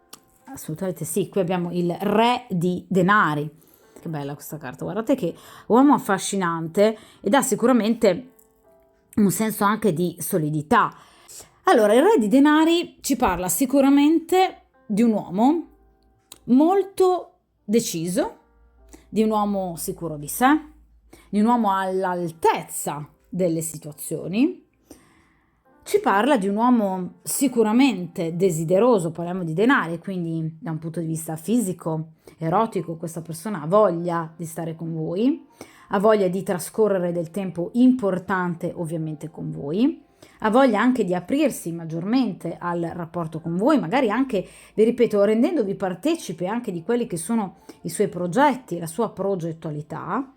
Assolutamente sì, qui abbiamo il Re di Denari. Che bella questa carta, guardate che uomo affascinante ed ha sicuramente un senso anche di solidità. Allora, il Re di Denari ci parla sicuramente di un uomo molto deciso, di un uomo sicuro di sé, di un uomo all'altezza delle situazioni. Ci parla di un uomo sicuramente desideroso, parliamo di denari, quindi da un punto di vista fisico, erotico, questa persona ha voglia di stare con voi, ha voglia di trascorrere del tempo importante ovviamente con voi, ha voglia anche di aprirsi maggiormente al rapporto con voi, magari anche, vi ripeto, rendendovi partecipe anche di quelli che sono i suoi progetti, la sua progettualità.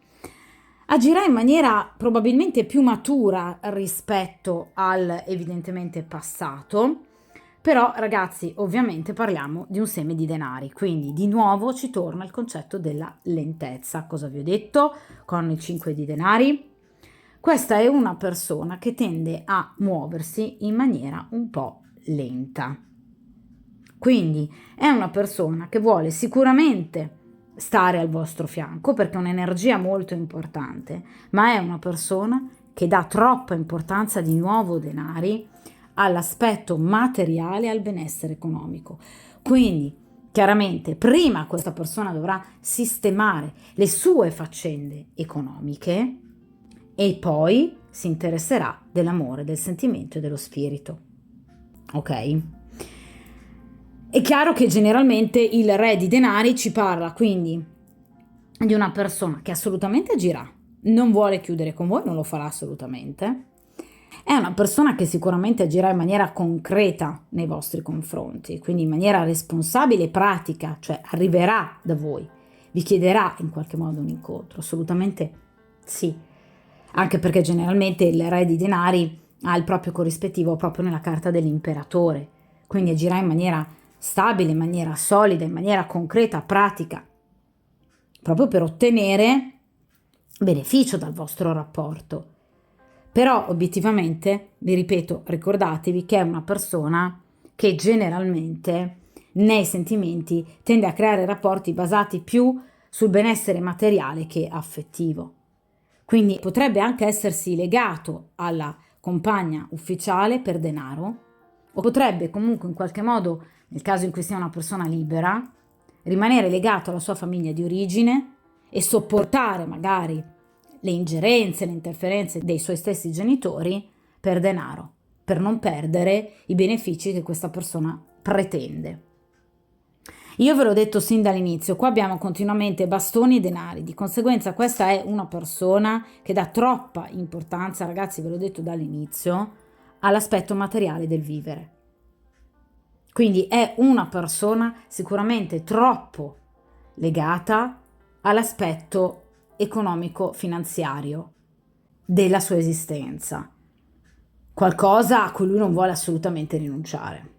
Agirà in maniera probabilmente più matura rispetto al evidentemente passato, però ragazzi ovviamente parliamo di un seme di denari, quindi di nuovo ci torna il concetto della lentezza. Cosa vi ho detto con il 5 di denari? Questa è una persona che tende a muoversi in maniera un po' lenta. Quindi è una persona che vuole sicuramente stare al vostro fianco perché è un'energia molto importante, ma è una persona che dà troppa importanza di nuovo denari all'aspetto materiale e al benessere economico. Quindi chiaramente prima questa persona dovrà sistemare le sue faccende economiche e poi si interesserà dell'amore, del sentimento e dello spirito. Ok? È chiaro che generalmente il Re di denari ci parla quindi di una persona che assolutamente agirà, non vuole chiudere con voi, non lo farà assolutamente. È una persona che sicuramente agirà in maniera concreta nei vostri confronti, quindi in maniera responsabile e pratica, cioè arriverà da voi, vi chiederà in qualche modo un incontro, assolutamente sì, anche perché generalmente il Re di denari ha il proprio corrispettivo proprio nella carta dell'imperatore, quindi agirà in maniera stabile, in maniera solida, in maniera concreta, pratica, proprio per ottenere beneficio dal vostro rapporto. Però obiettivamente, vi ripeto, ricordatevi che è una persona che generalmente nei sentimenti tende a creare rapporti basati più sul benessere materiale che affettivo. Quindi potrebbe anche essersi legato alla compagna ufficiale per denaro, o potrebbe comunque in qualche modo, nel caso in cui sia una persona libera, rimanere legato alla sua famiglia di origine e sopportare magari le ingerenze, le interferenze dei suoi stessi genitori per denaro, per non perdere i benefici che questa persona pretende. Io ve l'ho detto sin dall'inizio, qua abbiamo continuamente bastoni e denari, di conseguenza questa è una persona che dà troppa importanza, ragazzi, ve l'ho detto dall'inizio, all'aspetto materiale del vivere. Quindi è una persona sicuramente troppo legata all'aspetto economico-finanziario della sua esistenza, qualcosa a cui lui non vuole assolutamente rinunciare.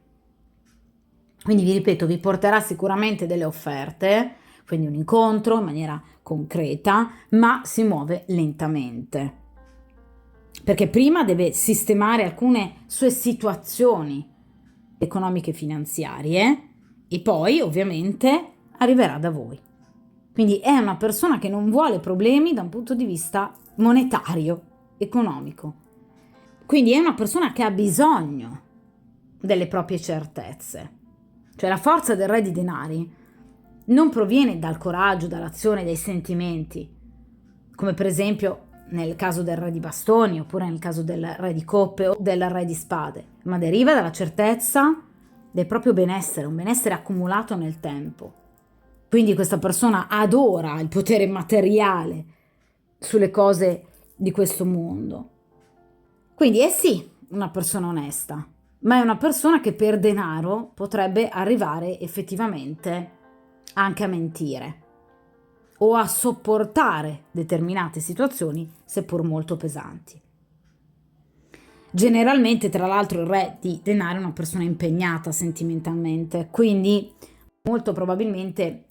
Quindi vi ripeto, vi porterà sicuramente delle offerte, quindi un incontro in maniera concreta, ma si muove lentamente. Perché prima deve sistemare alcune sue situazioni economiche e finanziarie e poi ovviamente arriverà da voi. Quindi è una persona che non vuole problemi da un punto di vista monetario, economico. Quindi è una persona che ha bisogno delle proprie certezze. Cioè la forza del re di denari non proviene dal coraggio, dall'azione, dai sentimenti, come per esempio nel caso del re di bastoni oppure nel caso del re di coppe o del re di spade, ma deriva dalla certezza del proprio benessere, un benessere accumulato nel tempo. Quindi questa persona adora il potere materiale sulle cose di questo mondo. Quindi è sì una persona onesta, ma è una persona che per denaro potrebbe arrivare effettivamente anche a mentire o a sopportare determinate situazioni, seppur molto pesanti. Generalmente, tra l'altro, il re di denaro è una persona impegnata sentimentalmente, quindi molto probabilmente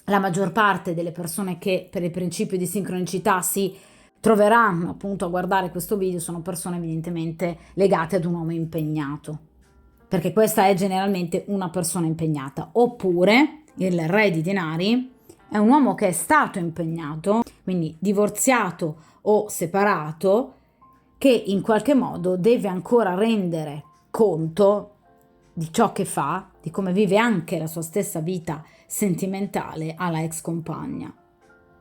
la maggior parte delle persone che per il principio di sincronicità si troveranno appunto a guardare questo video sono persone evidentemente legate ad un uomo impegnato, perché questa è generalmente una persona impegnata, oppure il re di denari è un uomo che è stato impegnato, quindi divorziato o separato, che in qualche modo deve ancora rendere conto di ciò che fa, di come vive anche la sua stessa vita sentimentale alla ex compagna.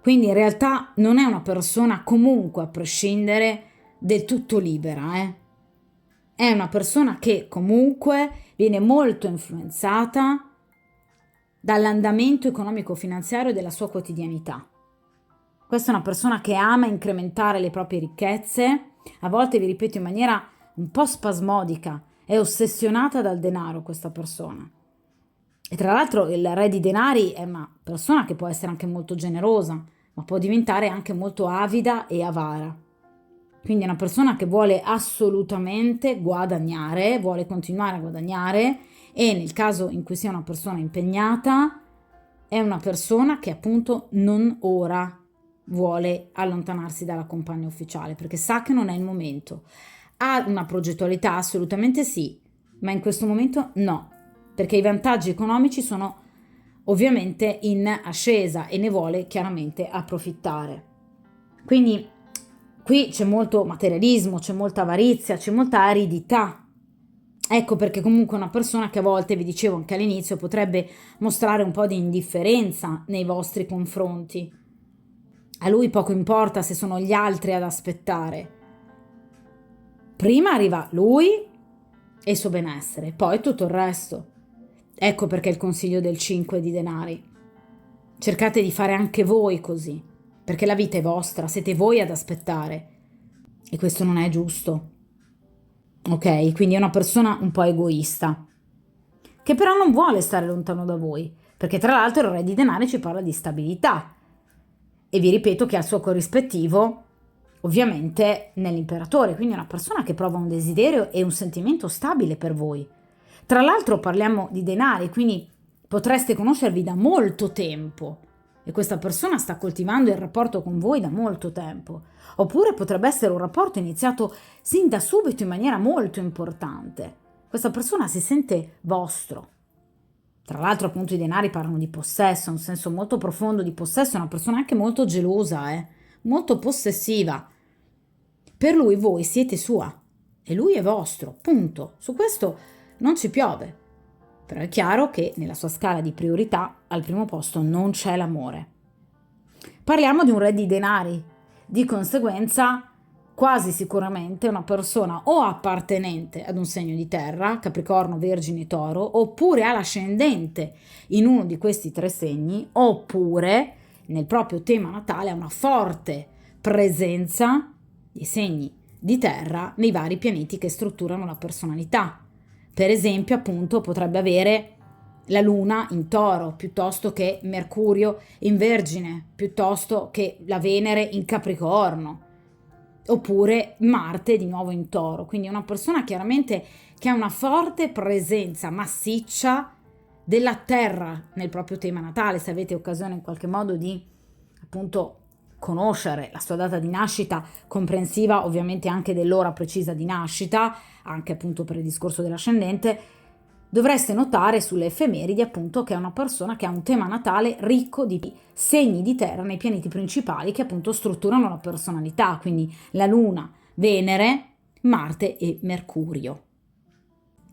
Quindi in realtà non è una persona comunque a prescindere del tutto libera, È una persona che comunque viene molto influenzata dall'andamento economico-finanziario della sua quotidianità. Questa è una persona che ama incrementare le proprie ricchezze, a volte vi ripeto in maniera un po' spasmodica, è ossessionata dal denaro questa persona. E tra l'altro il re di denari è una persona che può essere anche molto generosa, ma può diventare anche molto avida e avara. Quindi è una persona che vuole assolutamente guadagnare, vuole continuare a guadagnare e nel caso in cui sia una persona impegnata, è una persona che appunto non ora vuole allontanarsi dalla compagna ufficiale perché sa che non è il momento. Ha una progettualità? Assolutamente sì, ma in questo momento no, perché i vantaggi economici sono ovviamente in ascesa e ne vuole chiaramente approfittare. Quindi qui c'è molto materialismo, c'è molta avarizia, c'è molta aridità. Ecco perché comunque una persona che a volte, vi dicevo anche all'inizio, potrebbe mostrare un po' di indifferenza nei vostri confronti. A lui poco importa se sono gli altri ad aspettare. Prima arriva lui e il suo benessere, poi tutto il resto. Ecco perché il consiglio del 5 di denari. Cercate di fare anche voi così, perché la vita è vostra, siete voi ad aspettare. E questo non è giusto. Ok? Quindi è una persona un po' egoista, che però non vuole stare lontano da voi, perché tra l'altro il re di denari ci parla di stabilità. E vi ripeto che ha il suo corrispettivo ovviamente nell'imperatore, quindi è una persona che prova un desiderio e un sentimento stabile per voi. Tra l'altro parliamo di denari, quindi potreste conoscervi da molto tempo e questa persona sta coltivando il rapporto con voi da molto tempo. Oppure potrebbe essere un rapporto iniziato sin da subito in maniera molto importante. Questa persona si sente vostro. Tra l'altro appunto i denari parlano di possesso, un senso molto profondo di possesso, è una persona anche molto gelosa, molto possessiva. Per lui voi siete sua, e lui è vostro, punto. Su questo non ci piove. Però è chiaro che nella sua scala di priorità al primo posto non c'è l'amore. Parliamo di un re di denari, di conseguenza quasi sicuramente una persona o appartenente ad un segno di terra, Capricorno, Vergine, Toro, oppure all'ascendente in uno di questi tre segni, oppure nel proprio tema natale ha una forte presenza di segni di terra nei vari pianeti che strutturano la personalità. Per esempio, appunto, potrebbe avere la Luna in Toro piuttosto che Mercurio in Vergine, piuttosto che la Venere in Capricorno, oppure Marte di nuovo in Toro. Quindi è una persona chiaramente che ha una forte presenza massiccia della Terra nel proprio tema natale. Se avete occasione in qualche modo di appunto conoscere la sua data di nascita, comprensiva ovviamente anche dell'ora precisa di nascita, anche appunto per il discorso dell'ascendente, dovreste notare sulle effemeridi appunto che è una persona che ha un tema natale ricco di segni di terra nei pianeti principali che appunto strutturano la personalità, quindi la Luna, Venere, Marte e Mercurio.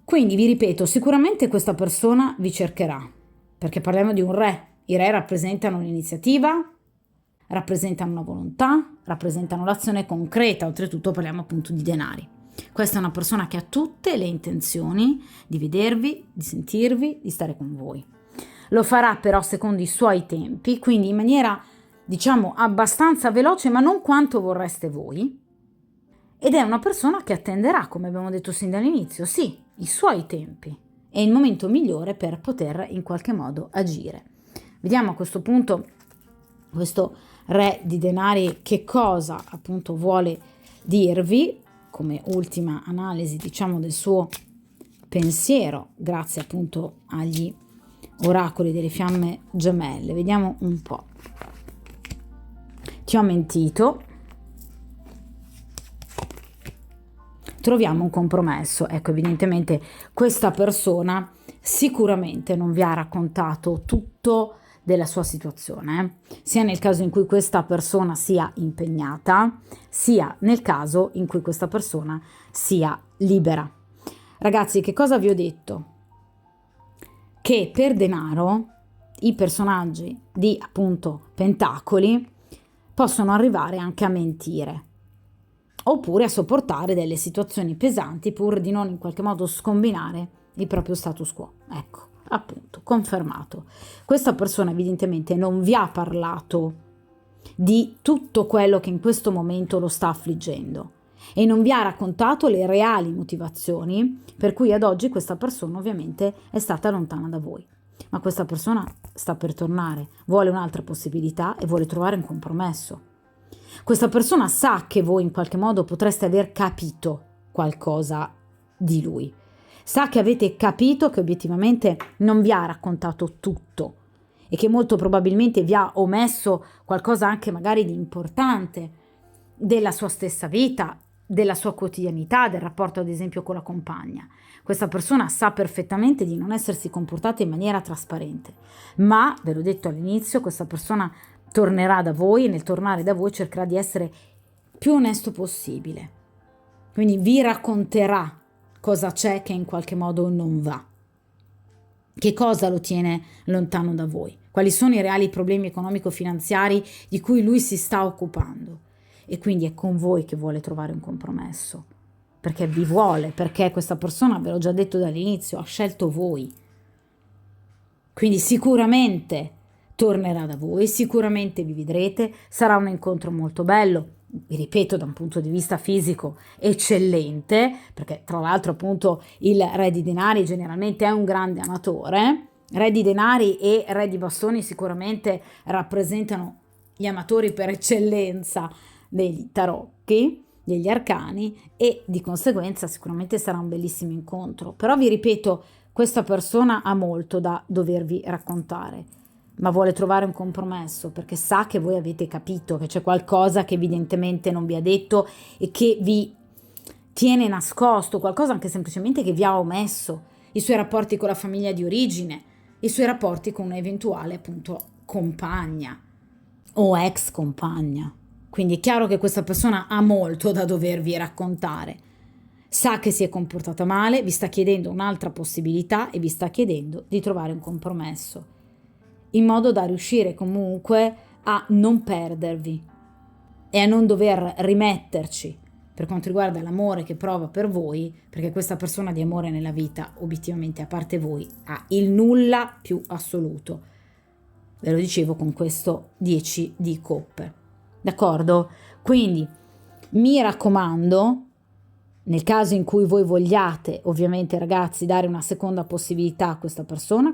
Quindi vi ripeto, sicuramente questa persona vi cercherà, perché parliamo di un re. I re rappresentano l'iniziativa, rappresentano una volontà, rappresentano l'azione concreta, oltretutto parliamo appunto di denari. Questa è una persona che ha tutte le intenzioni di vedervi, di sentirvi, di stare con voi. Lo farà però secondo i suoi tempi, quindi in maniera diciamo abbastanza veloce, ma non quanto vorreste voi. Ed è una persona che attenderà, come abbiamo detto sin dall'inizio, sì, i suoi tempi. È il momento migliore per poter in qualche modo agire. Vediamo a questo punto questo re di denari che cosa appunto vuole dirvi come ultima analisi diciamo del suo pensiero grazie appunto agli oracoli delle fiamme gemelle. Vediamo un po'. Ti ho mentito. Troviamo un compromesso. Ecco, evidentemente questa persona sicuramente non vi ha raccontato tutto della sua situazione, sia nel caso in cui questa persona sia impegnata, sia nel caso in cui questa persona sia libera. Ragazzi, che cosa vi ho detto? Che per denaro i personaggi di appunto Pentacoli possono arrivare anche a mentire oppure a sopportare delle situazioni pesanti pur di non in qualche modo scombinare il proprio status quo. Ecco, appunto, confermato. Questa persona evidentemente non vi ha parlato di tutto quello che in questo momento lo sta affliggendo e non vi ha raccontato le reali motivazioni per cui ad oggi questa persona ovviamente è stata lontana da voi. Ma questa persona sta per tornare, vuole un'altra possibilità e vuole trovare un compromesso. Questa persona sa che voi in qualche modo potreste aver capito qualcosa di lui. Sa che avete capito che obiettivamente non vi ha raccontato tutto e che molto probabilmente vi ha omesso qualcosa anche magari di importante della sua stessa vita, della sua quotidianità, del rapporto ad esempio con la compagna. Questa persona sa perfettamente di non essersi comportata in maniera trasparente, ma, ve l'ho detto all'inizio, questa persona tornerà da voi e nel tornare da voi cercherà di essere più onesto possibile. Quindi vi racconterà cosa c'è che in qualche modo non va. Che cosa lo tiene lontano da voi? Quali sono i reali problemi economico-finanziari di cui lui si sta occupando? E quindi è con voi che vuole trovare un compromesso. Perché vi vuole, perché questa persona, ve l'ho già detto dall'inizio, ha scelto voi. Quindi sicuramente tornerà da voi, sicuramente vi vedrete, sarà un incontro molto bello, vi ripeto da un punto di vista fisico eccellente, perché tra l'altro appunto il re di denari generalmente è un grande amatore, re di denari e re di bastoni sicuramente rappresentano gli amatori per eccellenza degli tarocchi, degli arcani e di conseguenza sicuramente sarà un bellissimo incontro, però vi ripeto questa persona ha molto da dovervi raccontare, ma vuole trovare un compromesso perché sa che voi avete capito che c'è qualcosa che evidentemente non vi ha detto e che vi tiene nascosto, qualcosa anche semplicemente che vi ha omesso, i suoi rapporti con la famiglia di origine, i suoi rapporti con un'eventuale appunto compagna o ex compagna. Quindi è chiaro che questa persona ha molto da dovervi raccontare, sa che si è comportata male, vi sta chiedendo un'altra possibilità e vi sta chiedendo di trovare un compromesso, in modo da riuscire comunque a non perdervi e a non dover rimetterci per quanto riguarda l'amore che prova per voi, perché questa persona di amore nella vita, obiettivamente, a parte voi, ha il nulla più assoluto. Ve lo dicevo con questo 10 di coppe. D'accordo? Quindi mi raccomando, nel caso in cui voi vogliate, ovviamente ragazzi, dare una seconda possibilità a questa persona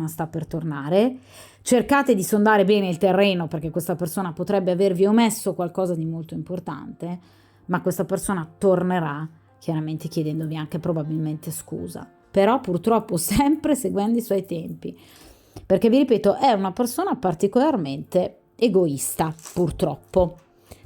sta per tornare, cercate di sondare bene il terreno, perché questa persona potrebbe avervi omesso qualcosa di molto importante, ma questa persona tornerà, chiaramente chiedendovi anche probabilmente scusa, però purtroppo sempre seguendo i suoi tempi, perché vi ripeto, è una persona particolarmente egoista, purtroppo.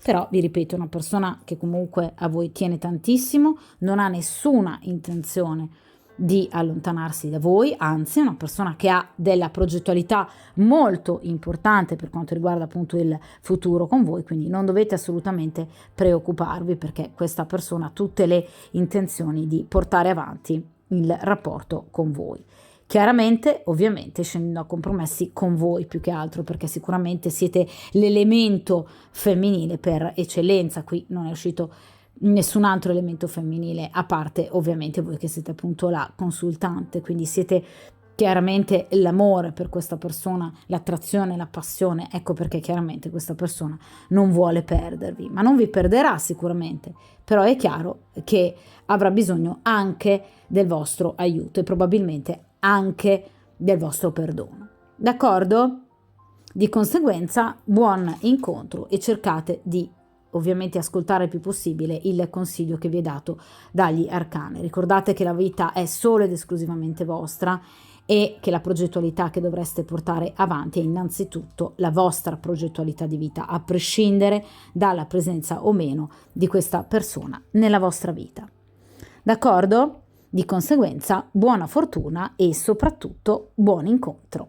Però vi ripeto, è una persona che comunque a voi tiene tantissimo, non ha nessuna intenzione di allontanarsi da voi, anzi è una persona che ha della progettualità molto importante per quanto riguarda appunto il futuro con voi, quindi non dovete assolutamente preoccuparvi, perché questa persona ha tutte le intenzioni di portare avanti il rapporto con voi. Chiaramente, ovviamente, scendendo a compromessi con voi più che altro, perché sicuramente siete l'elemento femminile per eccellenza. Qui non è uscito nessun altro elemento femminile, a parte ovviamente voi che siete appunto la consultante, quindi siete chiaramente l'amore per questa persona, l'attrazione, la passione. Ecco perché chiaramente questa persona non vuole perdervi, ma non vi perderà sicuramente, però è chiaro che avrà bisogno anche del vostro aiuto e probabilmente anche del vostro perdono. D'accordo? Di conseguenza, buon incontro e cercate di ovviamente ascoltare il più possibile il consiglio che vi è dato dagli arcani. Ricordate che la vita è solo ed esclusivamente vostra e che la progettualità che dovreste portare avanti è innanzitutto la vostra progettualità di vita, a prescindere dalla presenza o meno di questa persona nella vostra vita. D'accordo? Di conseguenza, buona fortuna e soprattutto buon incontro.